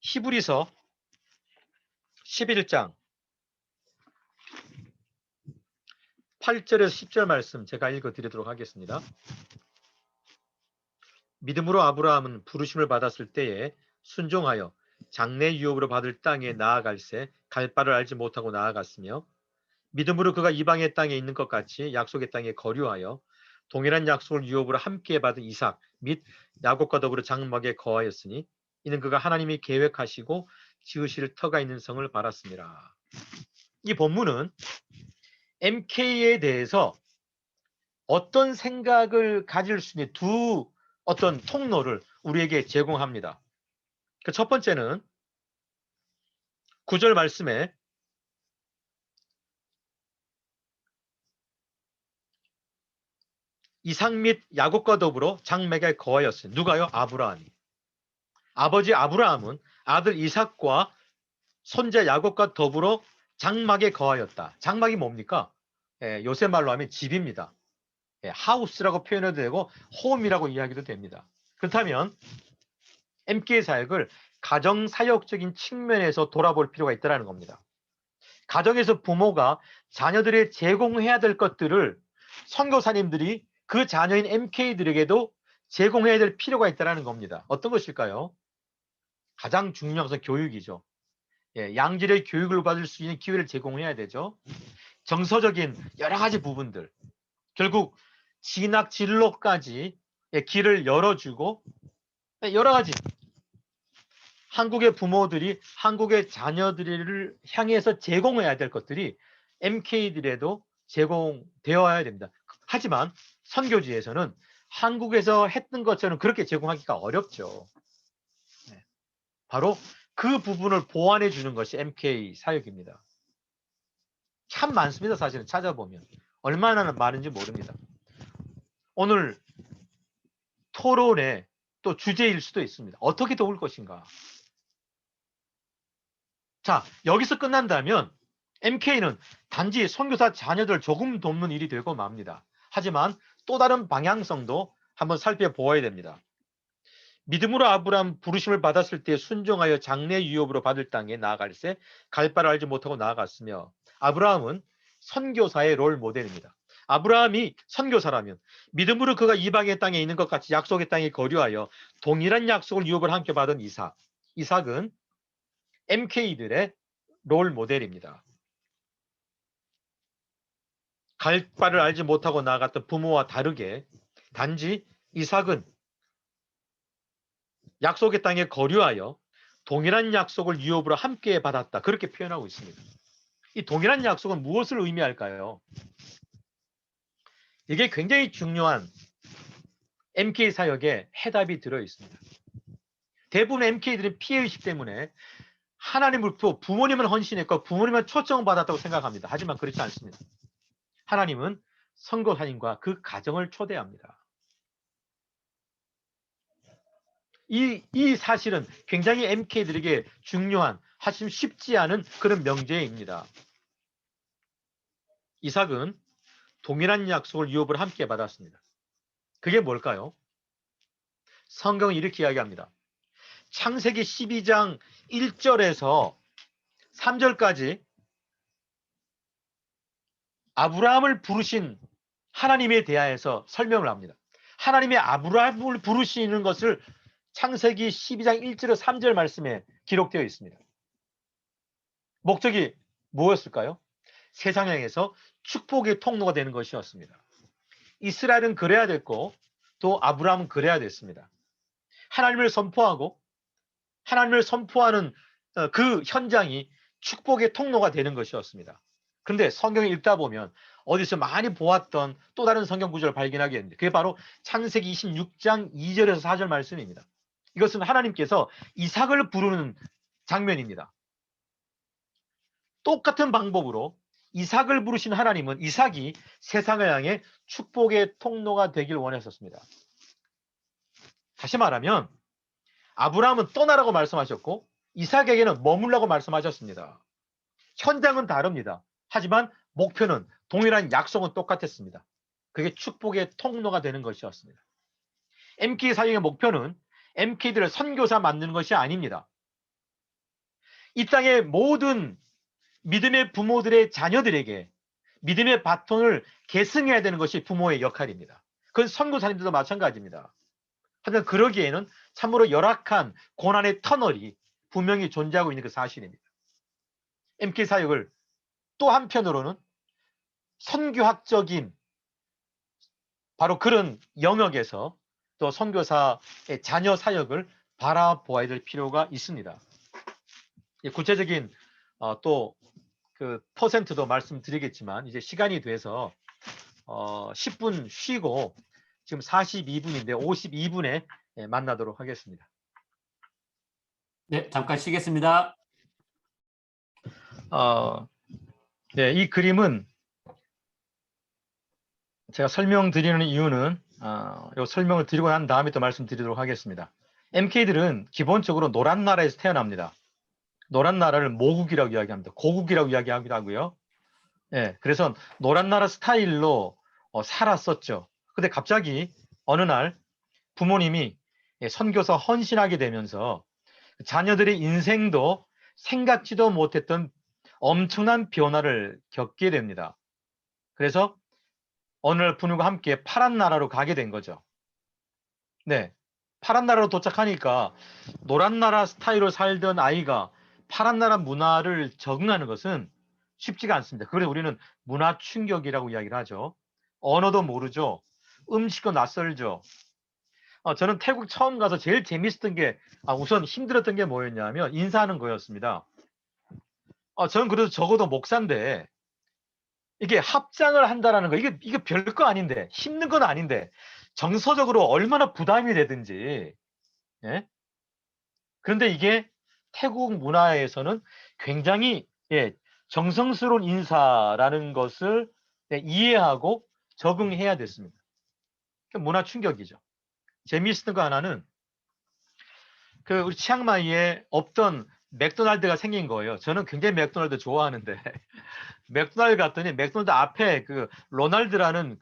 [SPEAKER 1] 히브리서 11장 8절에서 10절 말씀 제가 읽어드리도록 하겠습니다. 믿음으로 아브라함은 부르심을 받았을 때에 순종하여 장래 유업으로 받을 땅에 나아갈새 갈 바를 알지 못하고 나아갔으며 믿음으로 그가 이방의 땅에 있는 것 같이 약속의 땅에 거류하여 동일한 약속을 유업으로 함께 받은 이삭 및 야곱과 더불어 장막에 거하였으니 이는 그가 하나님이 계획하시고 지으실 터가 있는 성을 바랐습니다. 이 본문은 MK에 대해서 어떤 생각을 가질 수 있는 두 어떤 통로를 우리에게 제공합니다. 그 첫 번째는 9절 말씀에 이삭 및 야곱과 더불어 장막에 거하였으니 누가요? 아브라함이. 아버지 아브라함은 아들 이삭과 손자 야곱과 더불어 장막에 거하였다. 장막이 뭡니까? 요새 말로 하면 집입니다. 하우스라고 표현해도 되고 홈이라고 이야기도 됩니다. 그렇다면 MK 사역을 가정사역적인 측면에서 돌아볼 필요가 있다는 겁니다. 가정에서 부모가 자녀들의 제공해야 될 것들을 선교사님들이 그 자녀인 MK들에게도 제공해야 될 필요가 있다는 겁니다. 어떤 것일까요? 가장 중요한 것은 교육이죠. 양질의 교육을 받을 수 있는 기회를 제공해야 되죠. 정서적인 여러 가지 부분들, 결국 진학 진로까지 길을 열어주고 여러 가지 한국의 부모들이 한국의 자녀들을 향해서 제공해야 될 것들이 MK들에도 제공되어야 됩니다. 하지만 선교지에서는 한국에서 했던 것처럼 그렇게 제공하기가 어렵죠. 바로 그 부분을 보완해 주는 것이 MK 사역입니다. 참 많습니다. 사실은 찾아보면. 얼마나 많은지 모릅니다. 오늘 토론의 또 주제일 수도 있습니다. 어떻게 도울 것인가. 자, 여기서 끝난다면 MK는 단지 선교사 자녀들 조금 돕는 일이 되고 맙니다. 하지만 또 다른 방향성도 한번 살펴보아야 됩니다. 믿음으로 아브라함 부르심을 받았을 때 순종하여 장래 유업으로 받을 땅에 나아갈새 갈 바를 알지 못하고 나아갔으며, 아브라함은 선교사의 롤 모델입니다. 아브라함이 선교사라면 믿음으로 그가 이방의 땅에 있는 것 같이 약속의 땅에 거류하여 동일한 약속을 유업을 함께 받은 이삭은 MK들의 롤 모델입니다. 갈 바를 알지 못하고 나아갔던 부모와 다르게 단지 이삭은 약속의 땅에 거류하여 동일한 약속을 유업으로 함께 받았다. 그렇게 표현하고 있습니다. 이 동일한 약속은 무엇을 의미할까요? 이게 굉장히 중요한 MK 사역에 해답이 들어 있습니다. 대부분 MK들은 피해의식 때문에 하나님을 부모님은 헌신했고 부모님은 초청받았다고 생각합니다. 하지만 그렇지 않습니다. 하나님은 선교사님과 그 가정을 초대합니다. 이 사실은 굉장히 MK들에게 중요한, 하지만 쉽지 않은 그런 명제입니다. 이삭은 동일한 약속을 유업을 함께 받았습니다. 그게 뭘까요? 성경은 이렇게 이야기합니다. 창세기 12장 1절에서 3절까지 아브라함을 부르신 하나님에 대하여서 설명을 합니다. 하나님의 아브라함을 부르시는 것을 창세기 12장 1절에서 3절 말씀에 기록되어 있습니다. 목적이 무엇일까요? 세상을 향해서 축복의 통로가 되는 것이었습니다. 이스라엘은 그래야 됐고 또 아브라함은 그래야 됐습니다. 하나님을 선포하고 하나님을 선포하는 그 현장이 축복의 통로가 되는 것이었습니다. 그런데 성경을 읽다 보면 어디서 많이 보았던 또 다른 성경 구절을 발견하게 됩니다. 그게 바로 창세기 26장 2절에서 4절 말씀입니다. 이것은 하나님께서 이삭을 부르는 장면입니다. 똑같은 방법으로 이삭을 부르신 하나님은 이삭이 세상을 향해 축복의 통로가 되길 원하셨습니다. 다시 말하면 아브라함은 떠나라고 말씀하셨고 이삭에게는 머물라고 말씀하셨습니다. 현장은 다릅니다. 하지만 목표는 동일한 약속은 똑같았습니다. 그게 축복의 통로가 되는 것이었습니다. MK 사역의 목표는 MK들을 선교사 만드는 것이 아닙니다. 이 땅의 모든 믿음의 부모들의 자녀들에게 믿음의 바톤을 계승해야 되는 것이 부모의 역할입니다. 그건 선교사님들도 마찬가지입니다. 하지만 그러기에는 참으로 열악한 고난의 터널이 분명히 존재하고 있는 그 사실입니다. MK 사역을 또 한편으로는 선교학적인 바로 그런 영역에서 또 선교사의 자녀 사역을 바라보아야 될 필요가 있습니다. 구체적인 또 그 퍼센트도 말씀드리겠지만 이제 시간이 돼서 10분 쉬고 지금 42분인데 52분에 만나도록 하겠습니다.
[SPEAKER 5] 네, 잠깐 쉬겠습니다.
[SPEAKER 1] 네, 이 그림은 제가 설명드리는 이유는 요 설명을 드리고 난 다음에 또 말씀드리도록 하겠습니다. MK들은 기본적으로 노란 나라에서 태어납니다. 노란 나라를 모국이라고 이야기합니다. 고국이라고 이야기하기도 하고요. 예, 그래서 노란 나라 스타일로 살았었죠. 근데 갑자기 어느 날 부모님이 선교사 헌신하게 되면서 자녀들의 인생도 생각지도 못했던 엄청난 변화를 겪게 됩니다. 그래서 어느 날 부모님과 함께 파란 나라로 가게 된 거죠. 네, 파란 나라로 도착하니까 노란 나라 스타일로 살던 아이가 파란 나라 문화를 적응하는 것은 쉽지가 않습니다. 그래서 우리는 문화 충격이라고 이야기를 하죠. 언어도 모르죠. 음식도 낯설죠. 저는 태국 처음 가서 제일 재밌었던 게 우선 힘들었던 게 뭐였냐면 인사하는 거였습니다. 저는 그래도 적어도 목사인데 이게 합장을 한다라는 거 이게 별거 아닌데 힘든 건 아닌데 정서적으로 얼마나 부담이 되든지 예? 그런데 이게 태국 문화에서는 굉장히 정성스러운 인사라는 것을 이해하고 적응해야 됐습니다. 문화 충격이죠. 재미있었던 거 하나는 우리 치앙마이에 없던 맥도날드가 생긴 거예요. 저는 굉장히 맥도날드 좋아하는데 맥도날드 갔더니 맥도날드 앞에 로날드라는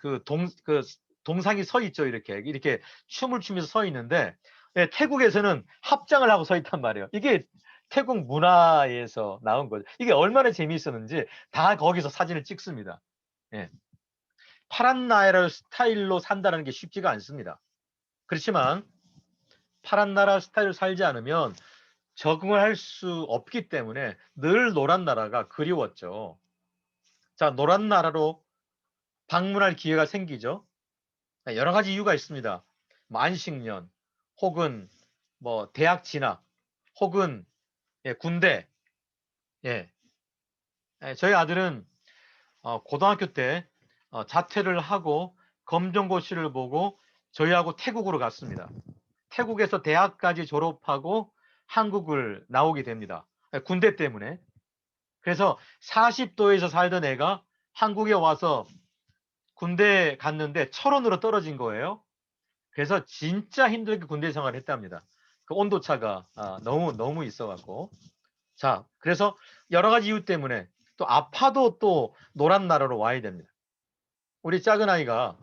[SPEAKER 1] 동상이 서 있죠. 이렇게 춤을 추면서 서 있는데 태국에서는 합장을 하고 서 있단 말이에요. 이게 태국 문화에서 나온 거죠. 이게 얼마나 재미있었는지 다 거기서 사진을 찍습니다. 예. 파란 나라 스타일로 산다는 게 쉽지가 않습니다. 그렇지만 파란 나라 스타일로 살지 않으면 적응을 할 수 없기 때문에 늘 노란 나라가 그리웠죠. 자, 노란 나라로 방문할 기회가 생기죠. 여러 가지 이유가 있습니다. 안식년, 혹은 대학 진학, 혹은 군대. 저희 아들은 고등학교 때 자퇴를 하고 검정고시를 보고 저희하고 태국으로 갔습니다. 태국에서 대학까지 졸업하고 한국을 나오게 됩니다. 군대 때문에. 그래서 40도에서 살던 애가 한국에 와서 군대에 갔는데 철원으로 떨어진 거예요. 그래서 진짜 힘들게 군대 생활을 했답니다. 그 온도차가 너무 있어갖고. 자, 그래서 여러 가지 이유 때문에 또 아파도 또 노란 나라로 와야 됩니다. 우리 작은 아이가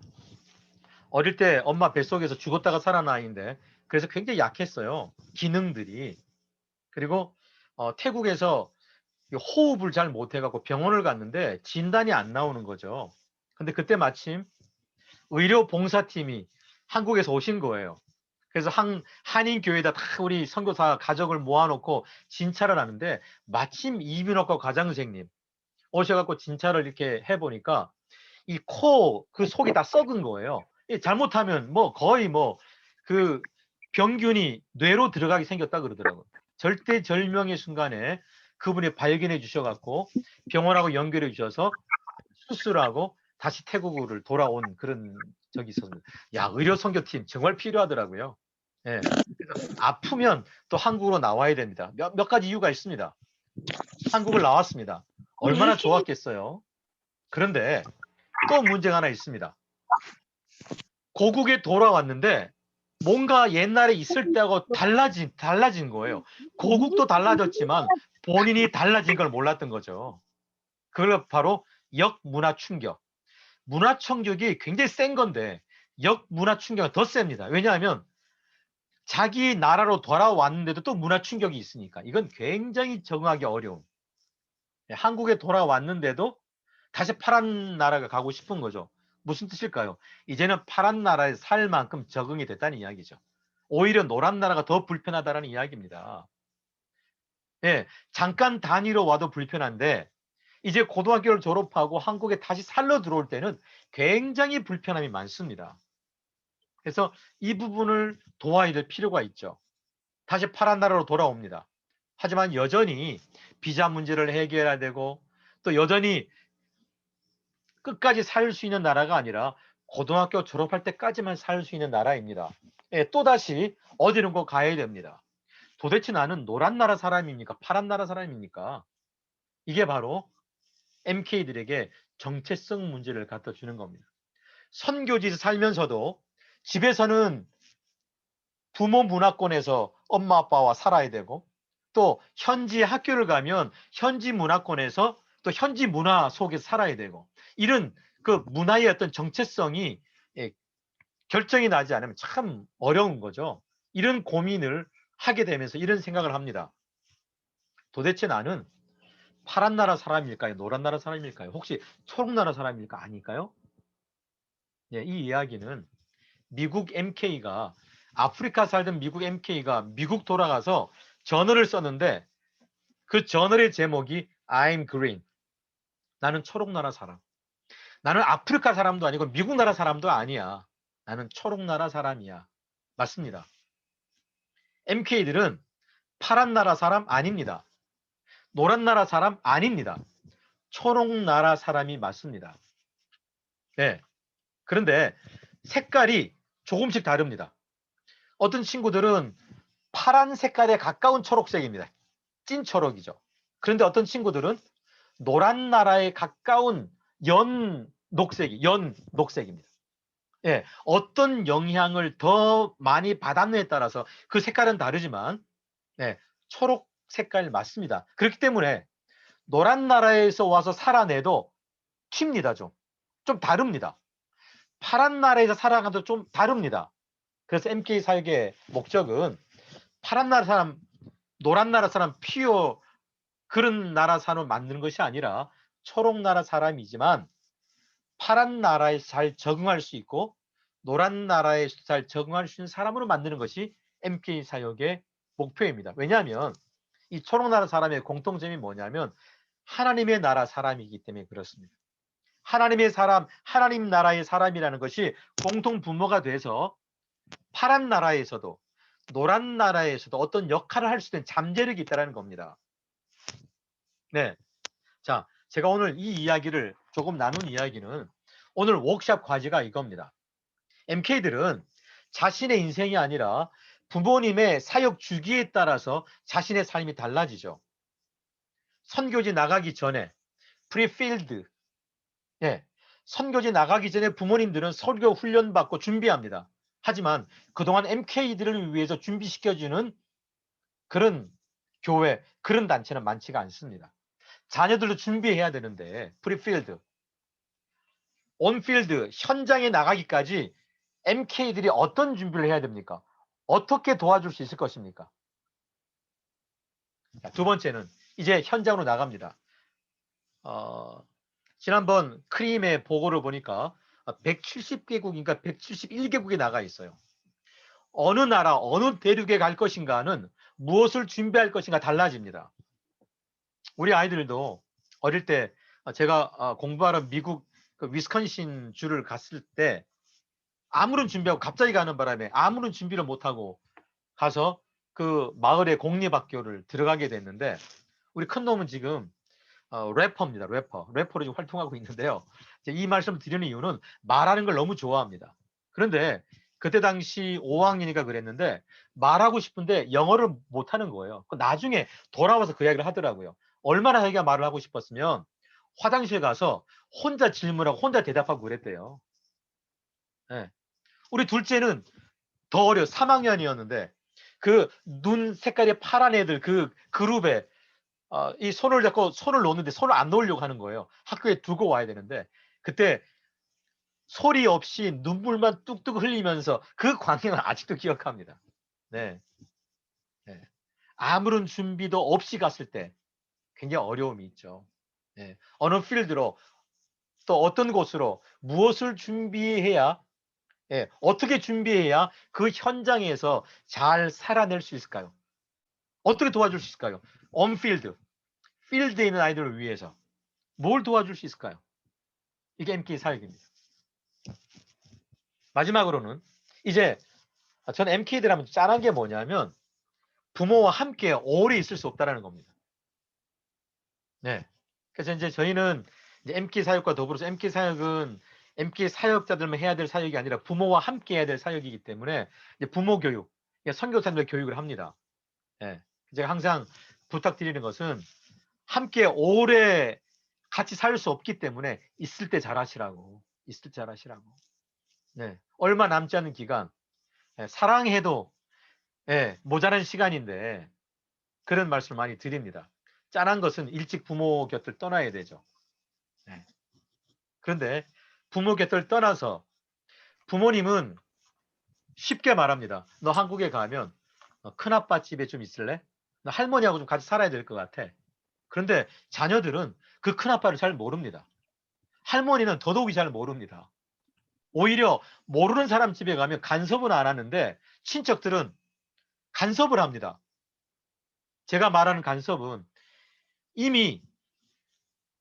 [SPEAKER 1] 어릴 때 엄마 뱃속에서 죽었다가 살아난 아이인데 그래서 굉장히 약했어요. 기능들이. 그리고 태국에서 호흡을 잘 못해갖고 병원을 갔는데 진단이 안 나오는 거죠. 근데 그때 마침 의료 봉사팀이 한국에서 오신 거예요. 그래서 한인교회에다 다 우리 선교사 가족을 모아놓고 진찰을 하는데 마침 이민호과 과장선생님 오셔갖고 진찰을 이렇게 해보니까 이 코 속이 다 썩은 거예요. 잘못하면 거의 그 병균이 뇌로 들어가게 생겼다 그러더라고요. 절대절명의 순간에 그분이 발견해 주셔갖고 병원하고 연결해 주셔서 수술하고 다시 태국으로 돌아온 그런 적이 있었습니다. 야, 의료 선교팀 정말 필요하더라고요. 예. 그래서 아프면 또 한국으로 나와야 됩니다. 몇 가지 이유가 있습니다. 한국을 나왔습니다. 얼마나 좋았겠어요. 그런데 또 문제가 하나 있습니다. 고국에 돌아왔는데 뭔가 옛날에 있을 때하고 달라진 거예요. 고국도 달라졌지만 본인이 달라진 걸 몰랐던 거죠. 그걸 바로 역문화 충격. 문화 충격이 굉장히 센 건데 역문화 충격은 더 셉니다. 왜냐하면 자기 나라로 돌아왔는데도 또 문화 충격이 있으니까 이건 굉장히 적응하기 어려운. 한국에 돌아왔는데도 다시 파란 나라가 가고 싶은 거죠. 무슨 뜻일까요? 이제는 파란 나라에 살 만큼 적응이 됐다는 이야기죠. 오히려 노란 나라가 더 불편하다는 이야기입니다. 잠깐 단위로 와도 불편한데 이제 고등학교를 졸업하고 한국에 다시 살러 들어올 때는 굉장히 불편함이 많습니다. 그래서 이 부분을 도와야 될 필요가 있죠. 다시 파란 나라로 돌아옵니다. 하지만 여전히 비자 문제를 해결해야 되고 또 여전히 끝까지 살 수 있는 나라가 아니라 고등학교 졸업할 때까지만 살 수 있는 나라입니다. 또다시 어디론가 가야 됩니다. 도대체 나는 노란 나라 사람입니까? 파란 나라 사람입니까? 이게 바로 MK들에게 정체성 문제를 갖다 주는 겁니다. 선교지에서 살면서도 집에서는 부모 문화권에서 엄마 아빠와 살아야 되고, 또 현지 학교를 가면 현지 문화권에서 또 현지 문화 속에서 살아야 되고, 이런 그 문화의 어떤 정체성이 결정이 나지 않으면 참 어려운 거죠. 이런 고민을 하게 되면서 이런 생각을 합니다. 도대체 나는 파란 나라 사람일까요? 노란 나라 사람일까요? 혹시 초록 나라 사람일까? 아닐까요? 예, 이 이야기는 미국 MK가 아프리카 살던 미국 MK가 미국 돌아가서 저널을 썼는데, 그 저널의 제목이 I'm Green. 나는 초록 나라 사람. 나는 아프리카 사람도 아니고 미국 나라 사람도 아니야. 나는 초록 나라 사람이야. 맞습니다. MK들은 파란 나라 사람 아닙니다. 노란 나라 사람 아닙니다. 초록 나라 사람이 맞습니다. 네. 그런데 색깔이 조금씩 다릅니다. 어떤 친구들은 파란 색깔에 가까운 초록색입니다. 찐 초록이죠. 그런데 어떤 친구들은 노란 나라에 가까운 연 녹색입니다. 예, 어떤 영향을 더 많이 받았느냐에 따라서 그 색깔은 다르지만, 예, 초록 색깔 맞습니다. 그렇기 때문에 노란 나라에서 와서 살아내도 튑니다. 좀 다릅니다. 파란 나라에서 살아가도 좀 다릅니다. 그래서 MK 사역의 목적은 파란 나라 사람, 노란 나라 사람 피어 그런 나라 사람을 만드는 것이 아니라 초록 나라 사람이지만 파란 나라에 잘 적응할 수 있고 노란 나라에 잘 적응할 수 있는 사람으로 만드는 것이 MK 사역의 목표입니다. 왜냐하면 이 초록 나라 사람의 공통점이 뭐냐면 하나님의 나라 사람이기 때문에 그렇습니다. 하나님의 사람, 하나님 나라의 사람이라는 것이 공통 분모가 돼서 파란 나라에서도 노란 나라에서도 어떤 역할을 할 수 있는 잠재력이 있다는 겁니다. 네. 자, 제가 오늘 이 이야기를 조금 나눈 이야기는 오늘 워크숍 과제가 이겁니다. MK들은 자신의 인생이 아니라 부모님의 사역 주기에 따라서 자신의 삶이 달라지죠. 선교지 나가기 전에 프리필드, 예, 선교지 나가기 전에 부모님들은 설교 훈련 받고 준비합니다. 하지만 그동안 MK들을 위해서 준비시켜주는 그런 교회, 그런 단체는 많지가 않습니다. 자녀들도 준비해야 되는데 프리필드, 온필드, 현장에 나가기까지 MK들이 어떤 준비를 해야 됩니까? 어떻게 도와줄 수 있을 것입니까? 두 번째는 이제 현장으로 나갑니다. 지난번 크림의 보고를 보니까 170개국인가 171개국에 나가 있어요. 어느 나라, 어느 대륙에 갈 것인가는 무엇을 준비할 것인가 달라집니다. 우리 아이들도 어릴 때 제가 공부하러 미국 그 위스콘신 주를 갔을 때 아무런 준비하고 갑자기 가는 바람에 아무런 준비를 못하고 가서 그 마을의 공립학교를 들어가게 됐는데, 우리 큰 놈은 지금 래퍼입니다. 래퍼로 지금 활동하고 있는데요. 이 말씀을 드리는 이유는 말하는 걸 너무 좋아합니다. 그런데 그때 당시 5학년이니까 그랬는데 말하고 싶은데 영어를 못하는 거예요. 나중에 돌아와서 그 이야기를 하더라고요. 얼마나 자기가 말을 하고 싶었으면 화장실 가서 혼자 질문하고 혼자 대답하고 그랬대요. 네. 우리 둘째는 더 어려 3학년이었는데 그 눈 색깔이 파란 애들 그 그룹에 이 손을 잡고 손을 놓는데 손을 안 놓으려고 하는 거예요. 학교에 두고 와야 되는데 그때 소리 없이 눈물만 뚝뚝 흘리면서 그 광경을 아직도 기억합니다. 네. 네. 아무런 준비도 없이 갔을 때 굉장히 어려움이 있죠. 네. 어느 필드로 또 어떤 곳으로 무엇을 준비해야, 예, 어떻게 준비해야 그 현장에서 잘 살아낼 수 있을까요? 어떻게 도와줄 수 있을까요? 온필드, 필드에 있는 아이들을 위해서 뭘 도와줄 수 있을까요? 이게 MK 사역입니다. 마지막으로는 이제 전 MK들 하면 짠한 게 뭐냐면 부모와 함께 오래 있을 수 없다는 겁니다. 네. 그래서 이제 저희는 이제 MK 사역과 더불어서 MK 사역은 MK 사역자들만 해야 될 사역이 아니라 부모와 함께 해야 될 사역이기 때문에 이제 부모 교육, 선교사님들 교육을 합니다. 네. 제가 항상 부탁드리는 것은 함께 오래 같이 살 수 없기 때문에 있을 때 잘하시라고. 있을 때 잘하시라고. 네, 얼마 남지 않은 기간, 사랑해도 모자란 시간인데 그런 말씀을 많이 드립니다. 짠한 것은 일찍 부모 곁을 떠나야 되죠. 네. 그런데 부모 곁을 떠나서 부모님은 쉽게 말합니다. 너 한국에 가면 큰아빠 집에 좀 있을래? 너 할머니하고 좀 같이 살아야 될 것 같아. 그런데 자녀들은 그 큰아빠를 잘 모릅니다. 할머니는 더더욱이 잘 모릅니다. 오히려 모르는 사람 집에 가면 간섭은 안 하는데 친척들은 간섭을 합니다. 제가 말하는 간섭은 이미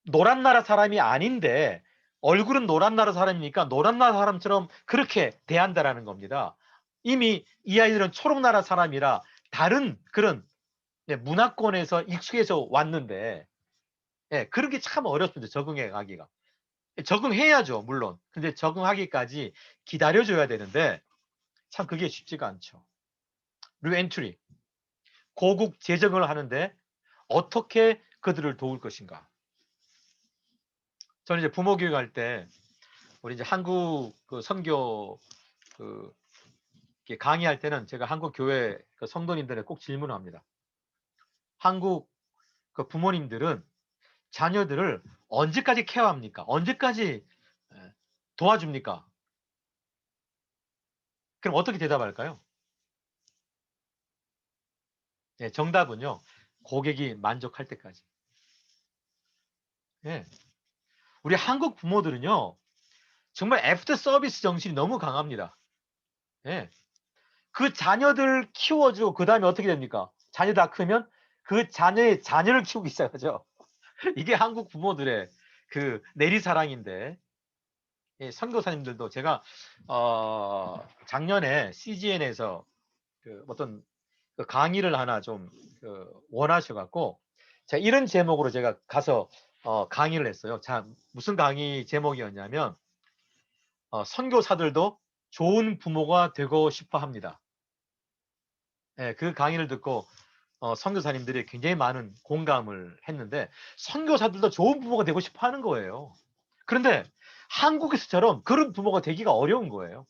[SPEAKER 1] 노란 나라 사람이 아닌데 얼굴은 노란 나라 사람이니까 노란 나라 사람처럼 그렇게 대한다라는 겁니다. 이미 이 아이들은 초록 나라 사람이라 다른 그런 문화권에서 익숙해서 왔는데 그런 게 참 어렵습니다. 적응해 가기가. 적응해야죠, 물론. 근데 적응하기까지 기다려줘야 되는데 참 그게 쉽지가 않죠. 리엔트리, 고국 재정을 하는데 어떻게 그들을 도울 것인가. 저는 이제 부모 교육할 때 우리 이제 한국 그 선교 그 강의할 때는 제가 한국 교회 그 성도님들에 꼭 질문합니다. 한국 그 부모님들은 자녀들을 언제까지 케어합니까? 언제까지 도와줍니까? 그럼 어떻게 대답할까요? 정답은요. 고객이 만족할 때까지. 우리 한국 부모들은요. 정말 애프터 서비스 정신이 너무 강합니다. 그 자녀들 키워주고 그 다음에 어떻게 됩니까? 자녀 다 크면 그 자녀의 자녀를 키우기 시작하죠. 이게 한국 부모들의 그 내리사랑인데 선교사님들도 제가 작년에 CGN에서 그 어떤 그 강의를 하나 좀 원하셔갖고 제가 이런 제목으로 제가 가서 강의를 했어요. 자, 무슨 강의 제목이었냐면 선교사들도 좋은 부모가 되고 싶어 합니다. 그 강의를 듣고 선교사님들이 굉장히 많은 공감을 했는데 선교사들도 좋은 부모가 되고 싶어 하는 거예요. 그런데 한국에서처럼 그런 부모가 되기가 어려운 거예요.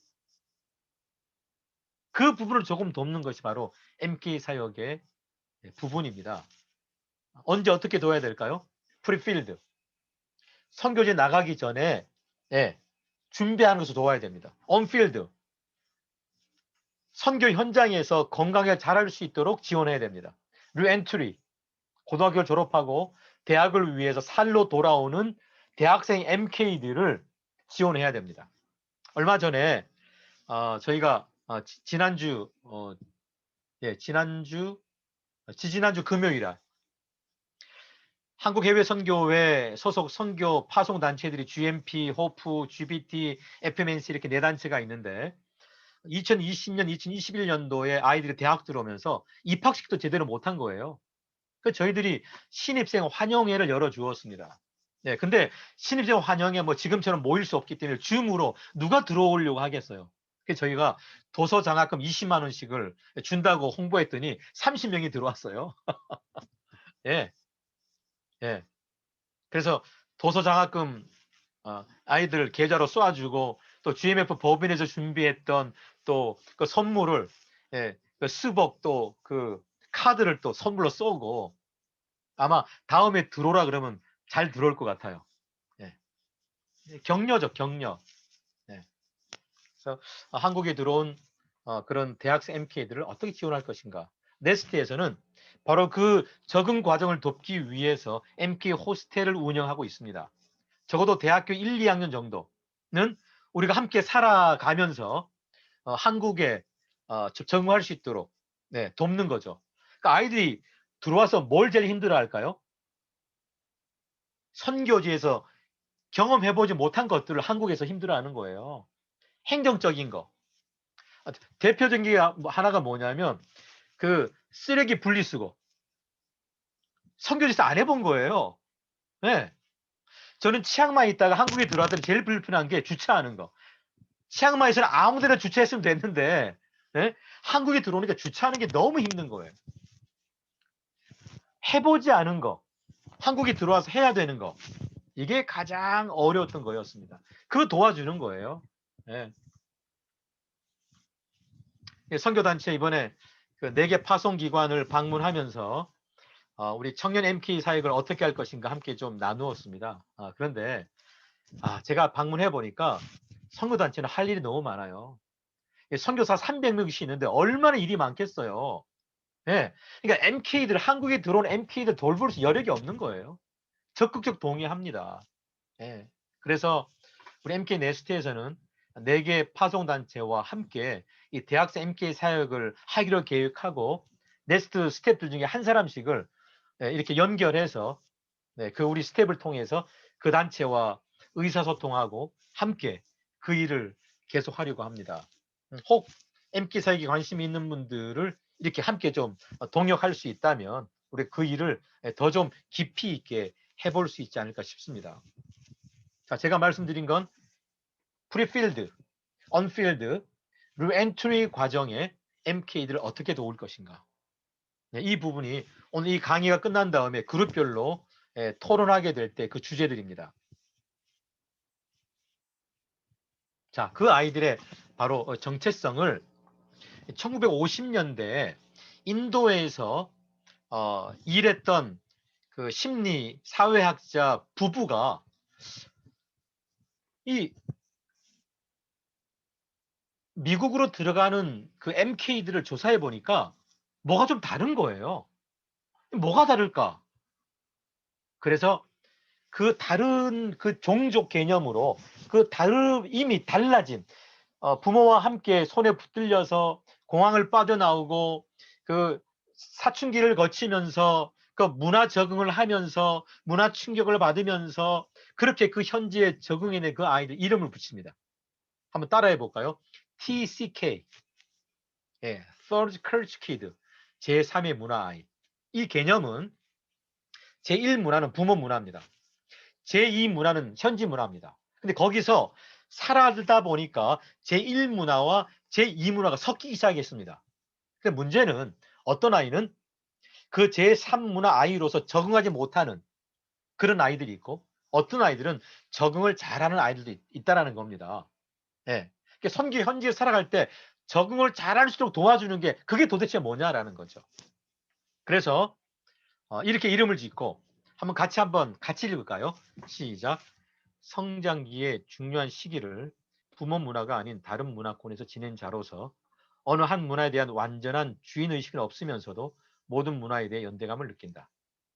[SPEAKER 1] 그 부분을 조금 돕는 것이 바로 MK 사역의 부분입니다. 언제 어떻게 도와야 될까요? 프리필드. 선교지 나가기 전에 준비하는 것을 도와야 됩니다. 온필드. 선교 현장에서 건강하게 자랄 수 있도록 지원해야 됩니다. 리엔트리. 고등학교를 졸업하고 대학을 위해서 살로 돌아오는 대학생 MK들을 지원해야 됩니다. 얼마 전에 저희가 지난주 금요일에 한국해외선교회 소속 선교 파송단체들이 GMP, 호프, GBT, FMNC 이렇게 4단체가 있는데 2020년, 2021년도에 아이들이 대학 들어오면서 입학식도 제대로 못한 거예요. 그래서 저희들이 신입생 환영회를 열어주었습니다. 근데 신입생 환영회 뭐 지금처럼 모일 수 없기 때문에 줌으로 누가 들어오려고 하겠어요. 그래서 저희가 도서 장학금 20만 원씩을 준다고 홍보했더니 30명이 들어왔어요. 그래서 도서 장학금 아이들 계좌로 쏴주고 또 GMF 법인에서 준비했던 또 그 선물을 그 스벅 또 그 카드를 또 선물로 쏘고 아마 다음에 들어오라 그러면 잘 들어올 것 같아요. 격려죠, 격려. 그래서 한국에 들어온 그런 대학생 MK들을 어떻게 지원할 것인가. 네스트에서는 바로 그 적응 과정을 돕기 위해서 MK 호스텔을 운영하고 있습니다. 적어도 대학교 1, 2학년 정도는 우리가 함께 살아가면서 한국에 적응할 수 있도록 돕는 거죠. 그러니까 아이들이 들어와서 뭘 제일 힘들어 할까요? 선교지에서 경험해보지 못한 것들을 한국에서 힘들어하는 거예요. 행정적인 거. 대표적인 게 하나가 뭐냐면 그 쓰레기 분리수거. 선교지에서 안 해본 거예요. 저는 치앙마이에 있다가 한국에 들어왔더니 제일 불편한 게 주차하는 거. 치앙마이에서는 아무 데나 주차했으면 됐는데 한국에 들어오니까 주차하는 게 너무 힘든 거예요. 해보지 않은 거. 한국에 들어와서 해야 되는 거. 이게 가장 어려웠던 거였습니다. 그거 도와주는 거예요. 선교단체 이번에 그 4개 파송기관을 방문하면서 우리 청년 MK 사역을 어떻게 할 것인가 함께 좀 나누었습니다. 그런데 제가 방문해 보니까 선교단체는 할 일이 너무 많아요. 선교사 300명씩 있는데 얼마나 일이 많겠어요. 예. 그러니까 MK들, 한국에 들어온 MK들 돌볼 수 여력이 없는 거예요. 적극적 동의합니다. 예. 그래서 우리 MK 네스트에서는 4개 파송단체와 함께 이 대학생 MK 사역을 하기로 계획하고 네스트 스태프들 중에 한 사람씩을 이렇게 연결해서 그 우리 스텝을 통해서 그 단체와 의사소통하고 함께 그 일을 계속하려고 합니다. 혹 MK 사역에 관심이 있는 분들을 이렇게 함께 좀 동역할 수 있다면 우리 그 일을 더 좀 깊이 있게 해볼 수 있지 않을까 싶습니다. 자, 제가 말씀드린 건 프리필드, 언필드, 리엔트리 과정에 MK들을 어떻게 도울 것인가. 이 부분이 오늘 이 강의가 끝난 다음에 그룹별로 토론하게 될 때 그 주제들입니다. 자, 그 아이들의 바로 정체성을 1950년대 인도에서 일했던 그 심리 사회학자 부부가 이 미국으로 들어가는 그 MK들을 조사해 보니까 뭐가 좀 다른 거예요. 뭐가 다를까? 그래서 그 다른 그 종족 개념으로 그 이미 달라진 부모와 함께 손에 붙들려서 공항을 빠져나오고 그 사춘기를 거치면서 그 문화 적응을 하면서 문화 충격을 받으면서 그렇게 그 현지에 적응해낸 그 아이들 이름을 붙입니다. 한번 따라해 볼까요? TCK, Third Culture Kid, 제3의 문화 아이. 이 개념은 제1 문화는 부모 문화입니다. 제2 문화는 현지 문화입니다. 근데 거기서 살아다 보니까 제1 문화와 제2 문화가 섞이기 시작했습니다. 근데 문제는 어떤 아이는 그 제3 문화 아이로서 적응하지 못하는 그런 아이들이 있고 어떤 아이들은 적응을 잘하는 아이들도 있다라는 겁니다. 예. 선교 현지에 살아갈 때 적응을 잘할 수 있도록 도와주는 게 그게 도대체 뭐냐라는 거죠. 그래서 이렇게 이름을 짓고 한번 같이 읽을까요? 시작. 성장기의 중요한 시기를 부모 문화가 아닌 다른 문화권에서 지낸 자로서 어느 한 문화에 대한 완전한 주인의식은 없으면서도 모든 문화에 대해 연대감을 느낀다.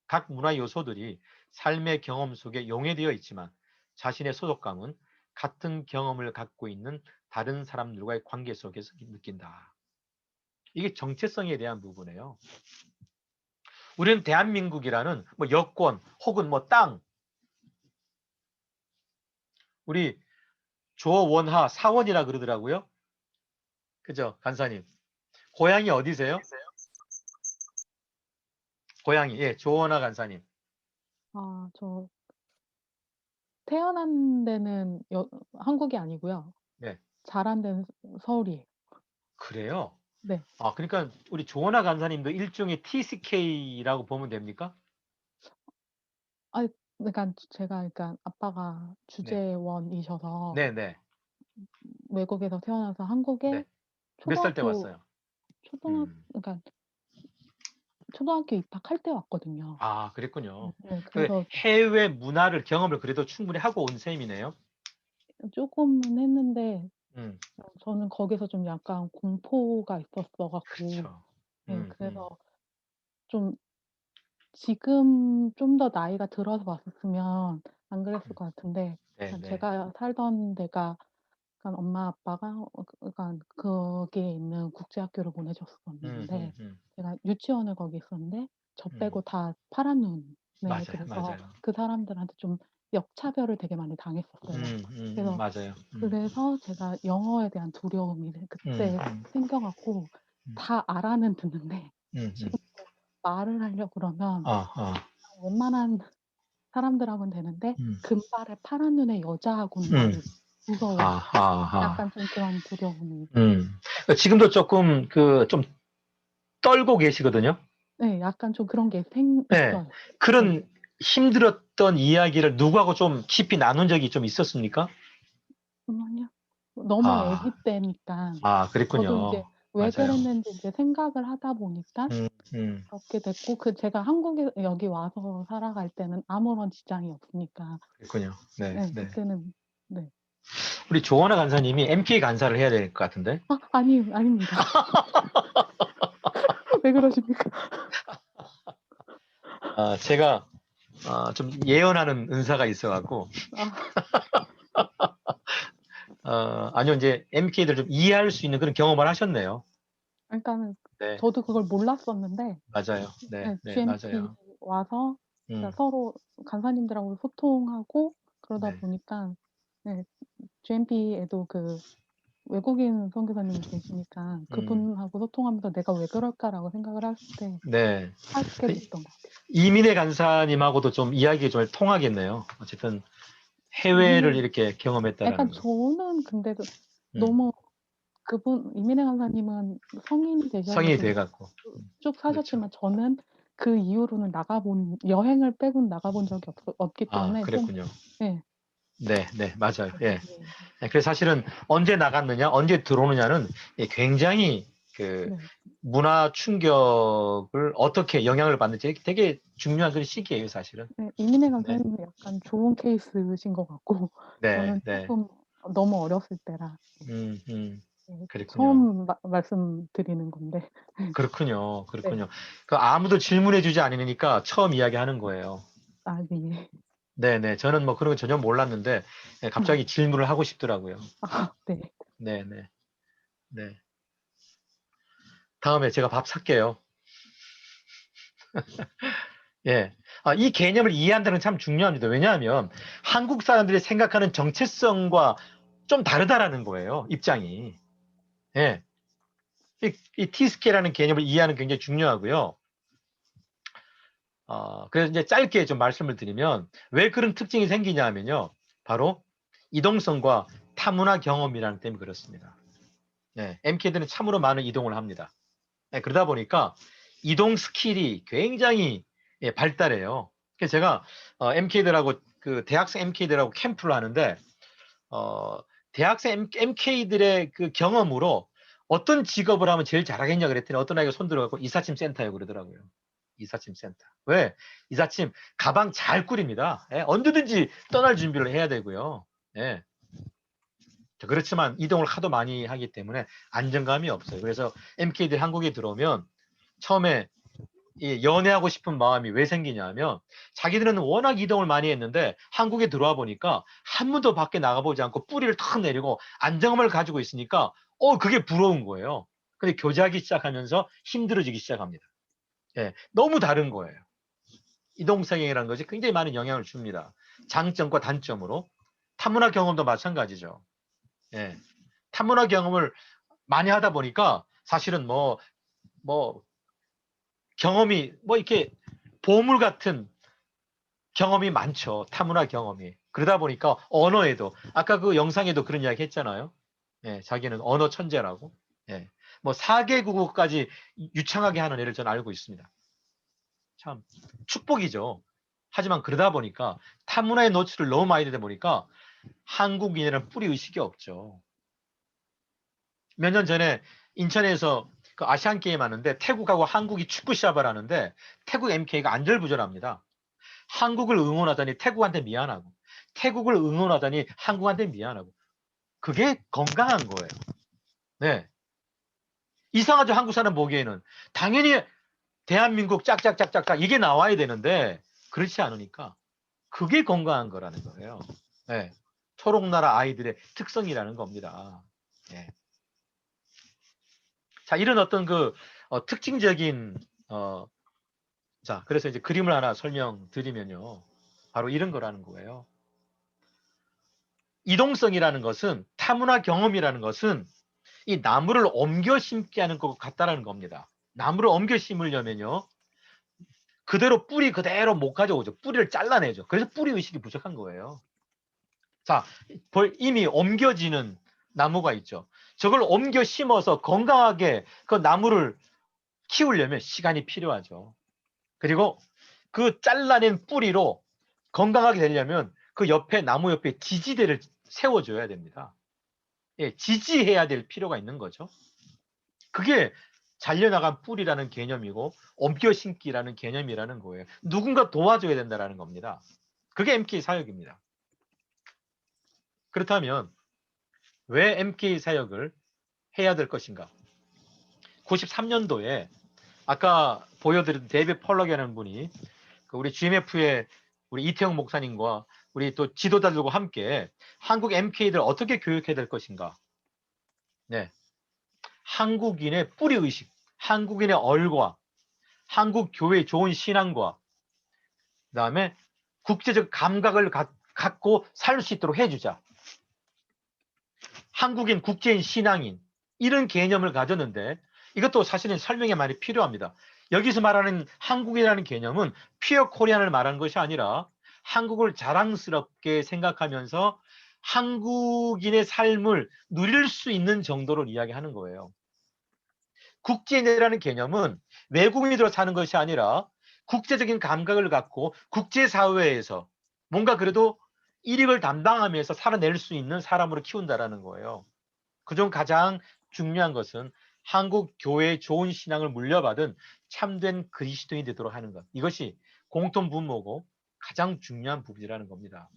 [SPEAKER 1] 각 문화 요소들이 삶의 경험 속에 용해되어 있지만 자신의 소속감은 같은 경험을 갖고 있는 다른 사람들과의 관계 속에서 느낀다. 이게 정체성에 대한 부분이에요. 우리는 대한민국이라는 뭐 여권 혹은 뭐 땅, 우리 조원하 사원이라 그러더라고요. 그죠, 간사님? 고향이 어디세요? 고향이 조원하 간사님.
[SPEAKER 6] 저 태어난 데는 한국이 아니고요.
[SPEAKER 1] 네.
[SPEAKER 6] 자란 데는 서울이에요.
[SPEAKER 1] 그래요?
[SPEAKER 6] 네.
[SPEAKER 1] 그러니까 우리 조원하 간사님도 일종의 TCK라고 보면 됩니까?
[SPEAKER 6] 그러니까 아빠가 주재원이셔서
[SPEAKER 1] 네.
[SPEAKER 6] 외국에서 태어나서 한국에
[SPEAKER 1] 네. 몇 살 때
[SPEAKER 6] 초등학교
[SPEAKER 1] 왔어요?
[SPEAKER 6] 그러니까 초등학교 입학할 때 왔거든요.
[SPEAKER 1] 그랬군요.
[SPEAKER 6] 네,
[SPEAKER 1] 그
[SPEAKER 6] 그래서
[SPEAKER 1] 해외 문화를 경험을 그래도 충분히 하고 온 셈이네요.
[SPEAKER 6] 조금은 했는데
[SPEAKER 1] 음,
[SPEAKER 6] 저는 거기서 좀 약간 공포가 있었어 갖고
[SPEAKER 1] 그렇죠.
[SPEAKER 6] 그래서 좀 지금 좀 더 나이가 들어서 왔었으면 안 그랬을 것 같은데
[SPEAKER 1] 네.
[SPEAKER 6] 제가 살던 데가 그러니까 엄마 아빠가 그러니까 거기에 있는 국제학교를 보내줬었는데 제가 유치원을 거기 있었는데 저 빼고 다 파란 눈. 네, 그래서
[SPEAKER 1] 맞아요.
[SPEAKER 6] 그 사람들한테 좀 역차별을 되게 많이 당했었어요. 그래서
[SPEAKER 1] 맞아요.
[SPEAKER 6] 그래서 제가 영어에 대한 두려움이 그때 생겨 갖고 다 알아는 듣는데 지금 말을 하려고 그러면 웬만한 사람들하고는 되는데 금발의 파란 눈의 여자하고는 말을 무서워요. 약간 좀 그런 두려움이.
[SPEAKER 1] 지금도 조금 좀 떨고 계시거든요.
[SPEAKER 6] 네, 약간 좀 그런 게
[SPEAKER 1] 네.
[SPEAKER 6] 있어요.
[SPEAKER 1] 그런 힘들었던 이야기를 누구하고 좀 깊이 나눈 적이 좀 있었습니까?
[SPEAKER 6] 아니요. 너무 아기 때니까 저도
[SPEAKER 1] 그랬군요.
[SPEAKER 6] 이제 왜
[SPEAKER 1] 맞아요.
[SPEAKER 6] 그랬는지 이제 생각을 하다 보니까 그렇게 됐고 제가 한국에 여기 와서 살아갈 때는 아무런 지장이 없으니까
[SPEAKER 1] 그렇군요. 네,
[SPEAKER 6] 네,
[SPEAKER 1] 네.
[SPEAKER 6] 그때는 네.
[SPEAKER 1] 우리 조원아 간사님이 MK 간사를 해야 될 것 같은데?
[SPEAKER 6] 아닙니다. 왜 그러십니까?
[SPEAKER 1] 제가 좀 예언하는 은사가 있어갖고, 아니요, 이제 MK들 좀 이해할 수 있는 그런 경험을 하셨네요.
[SPEAKER 6] 그러니까는
[SPEAKER 1] 네,
[SPEAKER 6] 저도 그걸 몰랐었는데
[SPEAKER 1] 맞아요. 네, 네,
[SPEAKER 6] GMP
[SPEAKER 1] 맞아요.
[SPEAKER 6] 와서
[SPEAKER 1] 음,
[SPEAKER 6] 그러니까 서로 간사님들하고 소통하고 그러다
[SPEAKER 1] 네.
[SPEAKER 6] 보니까 네, GMP에도 그 외국인 선교사님이 계시니까 그분하고 소통하면서 내가 왜 그럴까라고 생각을 할 때
[SPEAKER 1] 네.
[SPEAKER 6] 하게 됐던 것 같아요.
[SPEAKER 1] 이민혜 간사님하고도 좀 이야기 좀 통하겠네요. 어쨌든 해외를
[SPEAKER 6] 이민혜,
[SPEAKER 1] 이렇게 경험했다라는
[SPEAKER 6] 약간
[SPEAKER 1] 거.
[SPEAKER 6] 저는 근데도
[SPEAKER 1] 음,
[SPEAKER 6] 너무 그분 이민혜 강사님은 성인이
[SPEAKER 1] 성인이
[SPEAKER 6] 되셔가지고
[SPEAKER 1] 돼갖고.
[SPEAKER 6] 쭉
[SPEAKER 1] 그렇죠.
[SPEAKER 6] 사셨지만 저는 그 이후로는 여행을 빼고는 나가본 적이 없기 때문에 좀
[SPEAKER 1] 그랬군요.
[SPEAKER 6] 네,
[SPEAKER 1] 네, 네, 맞아요. 예.
[SPEAKER 6] 네,
[SPEAKER 1] 네, 그래서 사실은 언제 나갔느냐, 언제 들어오느냐는 굉장히 그
[SPEAKER 6] 네.
[SPEAKER 1] 문화 충격을 어떻게 영향을 받는지 되게 중요한 그런 시기예요, 사실은.
[SPEAKER 6] 네, 이민혜
[SPEAKER 1] 네,
[SPEAKER 6] 강사님은 약간 좋은 케이스신 것 같고
[SPEAKER 1] 네,
[SPEAKER 6] 저는
[SPEAKER 1] 네.
[SPEAKER 6] 조금 너무 어렸을 때라 네,
[SPEAKER 1] 그랬군요.
[SPEAKER 6] 처음 말씀드리는 건데
[SPEAKER 1] 그렇군요. 그렇군요.
[SPEAKER 6] 네.
[SPEAKER 1] 그 아무도 질문해주지 않으니까 처음 이야기하는 거예요.
[SPEAKER 6] 네.
[SPEAKER 1] 네, 네. 저는 뭐 그런 거 전혀 몰랐는데 갑자기 질문을 하고 싶더라고요.
[SPEAKER 6] 네.
[SPEAKER 1] 네, 네, 네. 다음에 제가 밥 살게요. 예. 이 개념을 이해한다는 건 참 중요합니다. 왜냐하면 한국 사람들이 생각하는 정체성과 좀 다르다라는 거예요. 입장이. 예. 이 T스케일이라는 개념을 이해하는 게 굉장히 중요하고요. 그래서 이제 짧게 좀 말씀을 드리면 왜 그런 특징이 생기냐 하면요. 바로 이동성과 타문화 경험이라는 때문에 그렇습니다. 네. MK들은 참으로 많은 이동을 합니다. 네, 그러다 보니까 이동 스킬이 굉장히 발달해요. 그래서 제가 MK들하고 그 대학생 MK들하고 캠프를 하는데 대학생 MK들의 그 경험으로 어떤 직업을 하면 제일 잘하겠냐 그랬더니 어떤 아이가 손 들어갖고 이삿짐 센터에 그러더라고요. 이삿짐 센터. 왜? 이삿짐 가방 잘 꾸립니다. 예, 언제든지 떠날 준비를 해야 되고요. 예. 그렇지만 이동을 하도 많이 하기 때문에 안정감이 없어요. 그래서 MK들이 한국에 들어오면 처음에 연애하고 싶은 마음이 왜 생기냐면 자기들은 워낙 이동을 많이 했는데 한국에 들어와 보니까 한 번도 밖에 나가보지 않고 뿌리를 탁 내리고 안정감을 가지고 있으니까 그게 부러운 거예요. 근데 교제하기 시작하면서 힘들어지기 시작합니다. 예, 너무 다른 거예요. 이동성향이라는 것이 굉장히 많은 영향을 줍니다. 장점과 단점으로. 타문화 경험도 마찬가지죠. 예, 타문화 경험을 많이 하다 보니까 사실은 뭐 경험이 이렇게 보물 같은 경험이 많죠. 타문화 경험이. 그러다 보니까 언어에도 아까 그 영상에도 그런 이야기 했잖아요. 예, 자기는 언어 천재라고. 예. 뭐 4개 국어까지 유창하게 하는 애를 저는 알고 있습니다. 참 축복이죠. 하지만 그러다 보니까 타문화의 노출을 너무 많이 되다 보니까 한국인이라는 뿌리 의식이 없죠. 몇 년 전에 인천에서 그 아시안 게임 하는데 태국하고 한국이 축구 시합을 하는데 태국 MK가 안절부절합니다. 한국을 응원하다니 태국한테 미안하고 태국을 응원하다니 한국한테 미안하고 그게 건강한 거예요. 네. 이상하죠. 한국 사람 보기에는 당연히 대한민국 짝짝짝짝짝 이게 나와야 되는데 그렇지 않으니까 그게 건강한 거라는 거예요. 네. 초록나라 아이들의 특성이라는 겁니다. 네. 자, 이런 어떤 그 특징적인 자, 그래서 이제 그림을 하나 설명드리면요. 바로 이런 거라는 거예요. 이동성이라는 것은 타문화 경험이라는 것은 이 나무를 옮겨 심게 하는 것 같다라는 겁니다. 나무를 옮겨 심으려면요. 그대로 뿌리 그대로 못 가져오죠. 뿌리를 잘라내죠. 그래서 뿌리 의식이 부족한 거예요. 자, 이미 옮겨지는 나무가 있죠. 저걸 옮겨 심어서 건강하게 그 나무를 키우려면 시간이 필요하죠. 그리고 그 잘라낸 뿌리로 건강하게 되려면 그 옆에 나무 옆에 지지대를 세워줘야 됩니다. 예, 지지해야 될 필요가 있는 거죠. 그게 잘려나간 뿌리라는 개념이고 옮겨 심기라는 개념이라는 거예요. 누군가 도와줘야 된다는 겁니다. 그게 MK 사역입니다. 그렇다면 왜 MK 사역을 해야 될 것인가? 93년도에 아까 보여드린 데이비드 펄럭이라는 분이 우리 GMF의 우리 이태영 목사님과 우리 또 지도자들과 함께 한국 MK들 어떻게 교육해야 될 것인가? 네, 한국인의 뿌리의식, 한국인의 얼과 한국 교회의 좋은 신앙과 그 다음에 국제적 감각을 갖고 살 수 있도록 해주자. 한국인, 국제인, 신앙인 이런 개념을 가졌는데 이것도 사실은 설명이 많이 필요합니다. 여기서 말하는 한국이라는 개념은 퓨어 코리안을 말하는 것이 아니라 한국을 자랑스럽게 생각하면서 한국인의 삶을 누릴 수 있는 정도로 이야기하는 거예요. 국제인이라는 개념은 외국인으로 사는 것이 아니라 국제적인 감각을 갖고 국제사회에서 뭔가 그래도 일익을 담당하면서 살아낼 수 있는 사람으로 키운다라는 거예요. 그중 가장 중요한 것은 한국 교회의 좋은 신앙을 물려받은 참된 그리스도인이 되도록 하는 것. 이것이 공통 분모고 가장 중요한 부분이라는 겁니다.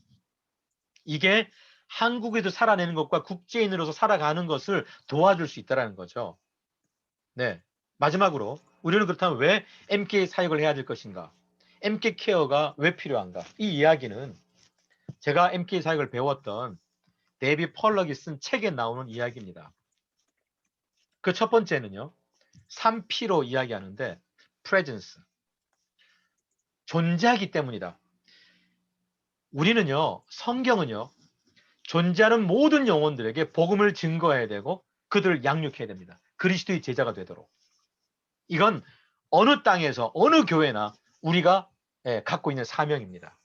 [SPEAKER 1] 이게 한국에도 살아내는 것과 국제인으로서 살아가는 것을 도와줄 수 있다는 거죠. 네. 마지막으로 우리는 그렇다면 왜 MK 사역을 해야 될 것인가? MK 케어가 왜 필요한가? 이 이야기는 제가 MK 사역을 배웠던 데이비드 펄럭이 쓴 책에 나오는 이야기입니다. 그 첫 번째는요. 3P로 이야기하는데 presence. 존재하기 때문이다. 우리는요. 성경은요. 존재하는 모든 영혼들에게 복음을 증거해야 되고 그들을 양육해야 됩니다. 그리스도의 제자가 되도록. 이건 어느 땅에서 어느 교회나 우리가 갖고 있는 사명입니다.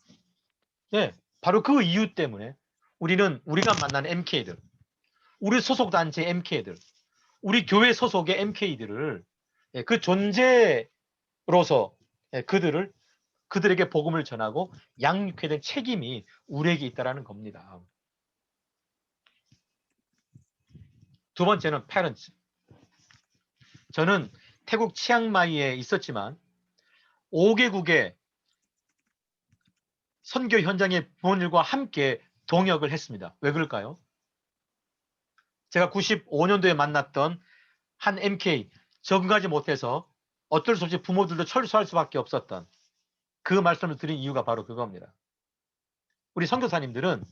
[SPEAKER 1] 네, 바로 그 이유 때문에 우리가 만나는 MK들, 우리 소속 단체 MK들, 우리 교회 소속의 MK들을 그 존재로서 그들에게 복음을 전하고 양육해야 될 책임이 우리에게 있다라는 겁니다. 두 번째는 parents. 저는 태국 치앙마이에 있었지만 5개국의 선교 현장의 부모님과 함께 동역을 했습니다. 왜 그럴까요? 제가 95년도에 만났던 한 MK, 적응하지 못해서 어쩔 수 없이 부모들도 철수할 수밖에 없었던 그 말씀을 드린 이유가 바로 그겁니다. 우리 선교사님들은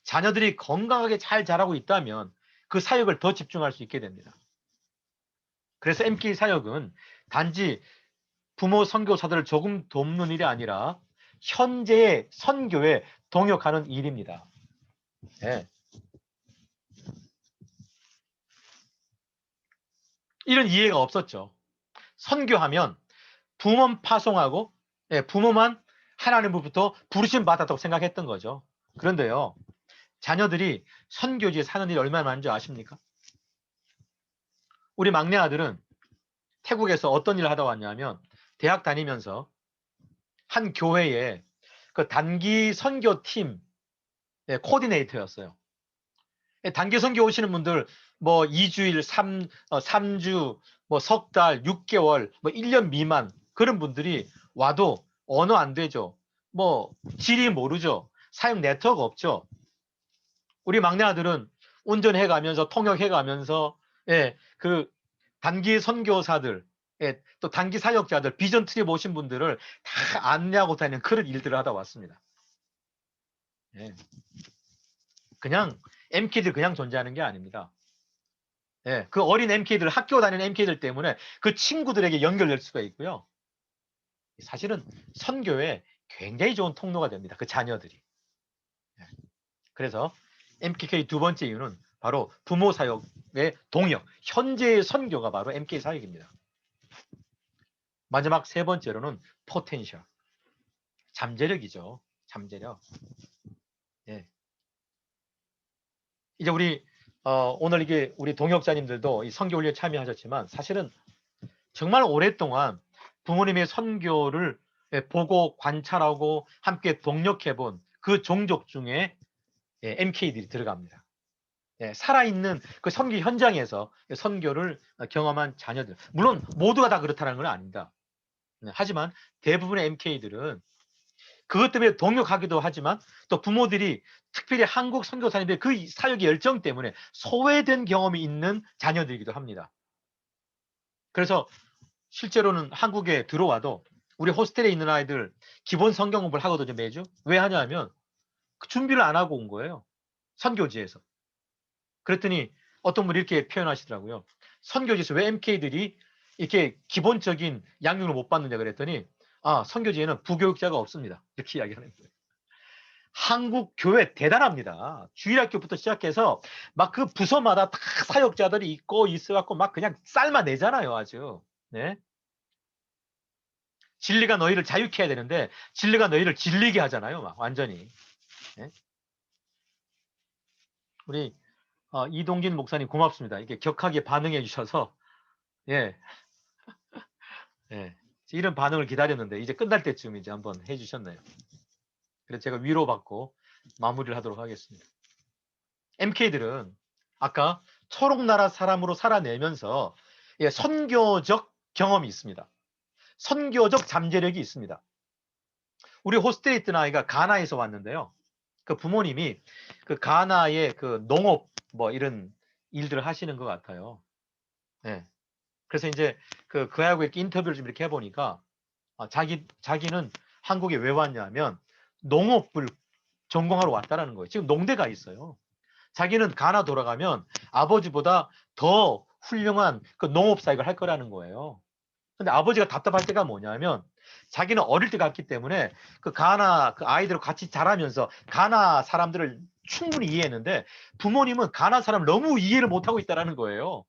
[SPEAKER 1] 자녀들이 건강하게 잘 자라고 있다면 그 사역을 더 집중할 수 있게 됩니다. 그래서 MK 사역은 단지 부모 선교사들을 조금 돕는 일이 아니라 현재의 선교에 동역하는 일입니다. 네. 이런 이해가 없었죠. 선교하면 부모만 파송하고 부모만 하나님으로부터 부르심 받았다고 생각했던 거죠. 그런데요. 자녀들이 선교지에 사는 일이 얼마나 많은 줄 아십니까? 우리 막내 아들은 태국에서 어떤 일을 하다 왔냐면 대학 다니면서 한 교회에 그 단기 선교팀 코디네이터였어요. 단기 선교 오시는 분들 뭐 2주일, 3주, 뭐 석 달, 6개월, 뭐 1년 미만 그런 분들이 와도 언어 안 되죠. 뭐 지리 모르죠. 사용 네트워크 없죠. 우리 막내 아들은 운전해 가면서 통역해 가면서 그 단기 선교사들 또 단기 사역자들 비전 트립 오신 분들을 다 안내하고 다니는 그런 일들을 하다 왔습니다. 그냥 MK들 그냥 존재하는 게 아닙니다. 그 어린 MK들, 학교 다니는 MK들 때문에 그 친구들에게 연결될 수가 있고요. 사실은 선교에 굉장히 좋은 통로가 됩니다. 그 자녀들이. 그래서 MKK 두 번째 이유는 바로 부모 사역의 동역, 현재의 선교가 바로 MK 사역입니다. 마지막 세 번째로는 포텐셜, 잠재력이죠. 잠재력. 이제 우리 오늘 이게 우리 동역자님들도 이 선교훈련에 참여하셨지만 사실은 정말 오랫동안 부모님의 선교를 보고 관찰하고 함께 동역해본 그 종족 중에 MK들이 들어갑니다. 예, 살아있는 그 선교 현장에서 선교를 경험한 자녀들. 물론 모두가 다 그렇다는 건 아닙니다. 하지만 대부분의 MK들은 그것 때문에 동력하기도 하지만 또 부모들이 특별히 한국 선교사님들의 그 사역의 열정 때문에 소외된 경험이 있는 자녀들이기도 합니다. 그래서 실제로는 한국에 들어와도 우리 호스텔에 있는 아이들 기본 성경 공부를 하거든요, 매주. 왜 하냐면 그 준비를 안 하고 온 거예요. 선교지에서. 그랬더니 어떤 분이 이렇게 표현하시더라고요. 선교지에서 왜 MK들이 이렇게 기본적인 양육을 못 받느냐 그랬더니 선교지에는 부교육자가 없습니다. 이렇게 이야기하는 거예요. 한국 교회 대단합니다. 주일학교부터 시작해서 막 그 부서마다 다 사역자들이 있고 있어갖고 막 그냥 삶아내잖아요, 아주. 네. 진리가 너희를 자유케 해야 되는데 진리가 너희를 질리게 하잖아요, 막 완전히. 네. 우리 이동진 목사님 고맙습니다. 이렇게 격하게 반응해 주셔서 예, 예, 이런 반응을 기다렸는데 이제 끝날 때쯤 이제 한번 해주셨네요. 그래서 제가 위로받고 마무리를 하도록 하겠습니다. MK들은 아까 초록나라 사람으로 살아내면서 예, 선교적 경험이 있습니다. 선교적 잠재력이 있습니다. 우리 호스텔에 있던 아이가 가나에서 왔는데요. 그 부모님이 그 가나의 그 농업 뭐 이런 일들을 하시는 것 같아요. 네. 그래서 이제 그 아이하고 이렇게 인터뷰를 좀 이렇게 해보니까 자기는 한국에 왜 왔냐면 농업을 전공하러 왔다라는 거예요. 지금 농대가 있어요. 자기는 가나 돌아가면 아버지보다 더 훌륭한 그 농업 사역을 할 거라는 거예요. 근데 아버지가 답답할 때가 뭐냐면 자기는 어릴 때 갔기 때문에 그 가나 그 아이들과 같이 자라면서 가나 사람들을 충분히 이해했는데 부모님은 가나 사람을 너무 이해를 못하고 있다는 거예요.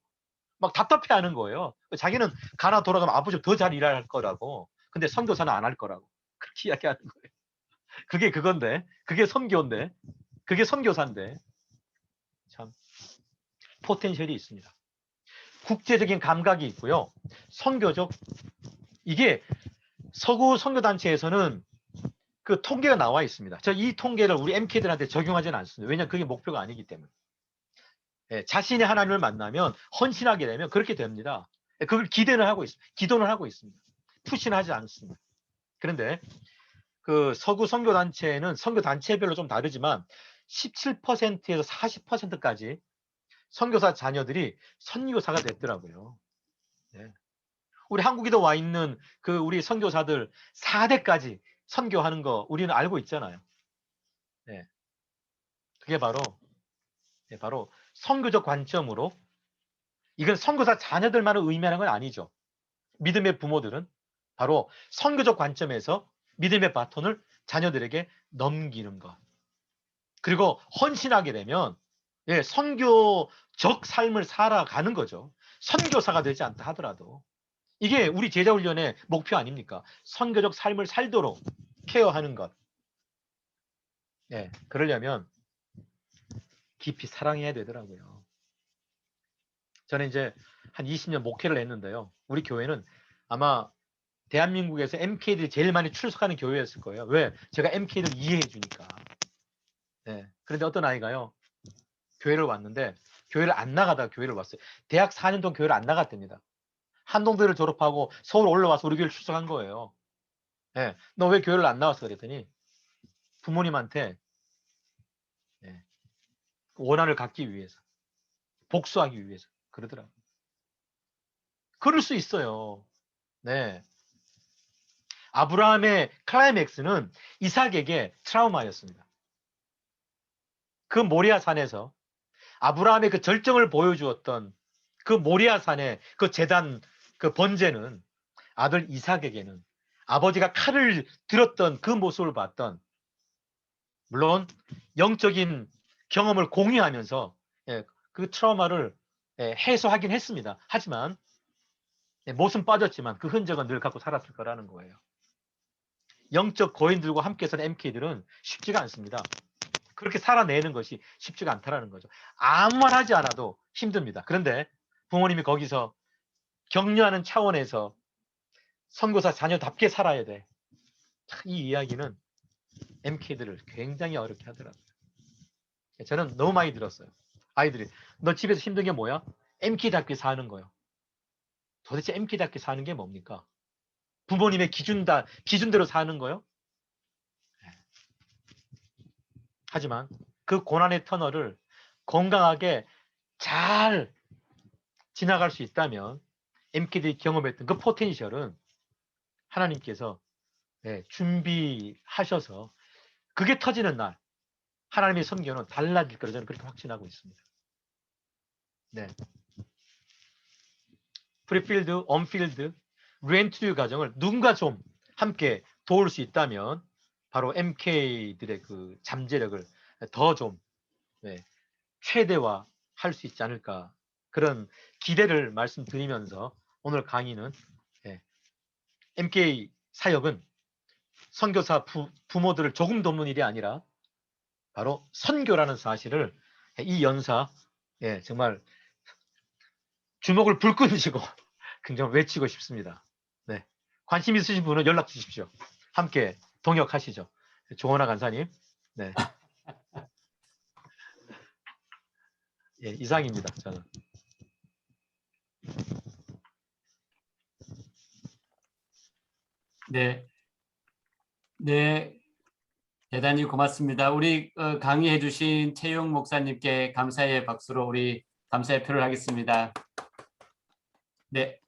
[SPEAKER 1] 막 답답해하는 거예요. 자기는 가나 돌아가면 아버지 더 잘 일할 거라고. 근데 선교사는 안 할 거라고. 그렇게 이야기하는 거예요. 그게 그건데, 그게 선교인데, 그게 선교사인데 참 포텐셜이 있습니다. 국제적인 감각이 있고요. 선교적 이게 서구 선교단체에서는 그 통계가 나와 있습니다. 이 통계를 우리 MK들한테 적용하지는 않습니다. 왜냐하면 그게 목표가 아니기 때문에. 예, 자신의 하나님을 만나면 헌신하게 되면 그렇게 됩니다. 예, 그걸 기도는 하고 있습니다. 푸신하지 않습니다. 그런데 그 서구 선교단체는 선교단체별로 좀 다르지만 17%에서 40%까지 선교사 자녀들이 선교사가 됐더라고요. 예. 우리 한국에도 와 있는 그 우리 선교사들 4대까지 선교하는 거 우리는 알고 있잖아요. 예. 그게 바로 선교적 관점으로 이건 선교사 자녀들만을 의미하는 건 아니죠. 믿음의 부모들은 바로 선교적 관점에서 믿음의 바톤을 자녀들에게 넘기는 것. 그리고 헌신하게 되면 예, 선교적 삶을 살아가는 거죠. 선교사가 되지 않다 하더라도. 이게 우리 제자훈련의 목표 아닙니까? 선교적 삶을 살도록 케어하는 것. 예, 그러려면 깊이 사랑해야 되더라고요. 저는 이제 한 20년 목회를 했는데요. 우리 교회는 아마 대한민국에서 MK들이 제일 많이 출석하는 교회였을 거예요. 왜? 제가 MK들 이해해 주니까. 네. 그런데 어떤 아이가요. 교회를 왔는데 교회를 안 나가다가 교회를 왔어요. 대학 4년 동안 교회를 안 나갔답니다. 한동대를 졸업하고 서울 올라와서 우리 교회를 출석한 거예요. 네. 너 왜 교회를 안 나왔어? 그랬더니 부모님한테 네. 원한을 갖기 위해서 복수하기 위해서 그러더라고요. 그럴 수 있어요. 네. 아브라함의 클라이맥스는 이삭에게 트라우마였습니다. 그 모리아 산에서 아브라함의 그 절정을 보여주었던 그 모리아 산의 그 제단 그 번제는 아들 이삭에게는 아버지가 칼을 들었던 그 모습을 봤던 물론 영적인 경험을 공유하면서 그 트라우마를 해소하긴 했습니다. 하지만 못은 빠졌지만 그 흔적은 늘 갖고 살았을 거라는 거예요. 영적 거인들과 함께 선 MK들은 쉽지가 않습니다. 그렇게 살아내는 것이 쉽지가 않다라는 거죠. 아무 말 하지 않아도 힘듭니다. 그런데 부모님이 거기서 격려하는 차원에서 선교사 자녀답게 살아야 돼. 이 이야기는 MK들을 굉장히 어렵게 하더라고요. 저는 너무 많이 들었어요. 아이들이 너 집에서 힘든 게 뭐야? MK답게 사는 거예요. 도대체 MK답게 사는 게 뭡니까? 부모님의 기준대로 사는 거요? 하지만 그 고난의 터널을 건강하게 잘 지나갈 수 있다면 MK들이 경험했던 그 포텐셜은 하나님께서 준비하셔서 그게 터지는 날 하나님의 성경은 달라질 거라 저는 그렇게 확신하고 있습니다. 네. 프리필드, 언필드, 렌투 과정을 누군가 좀 함께 도울 수 있다면 바로 MK들의 그 잠재력을 더 좀 최대화할 수 있지 않을까 그런 기대를 말씀드리면서 오늘 강의는 MK 사역은 선교사 부모들을 조금 돕는 일이 아니라 바로 선교라는 사실을 이 연사 정말 주먹을 불끈 쥐고 굉장히 외치고 싶습니다. 네. 관심 있으신 분은 연락 주십시오. 함께 동역하시죠. 조원하 간사님. 네. 이상입니다. 저는.
[SPEAKER 5] 네. 네. 대단히 고맙습니다. 우리 강의해 주신 최용 목사님께 감사의 박수로 우리 감사의 표를 하겠습니다. 네.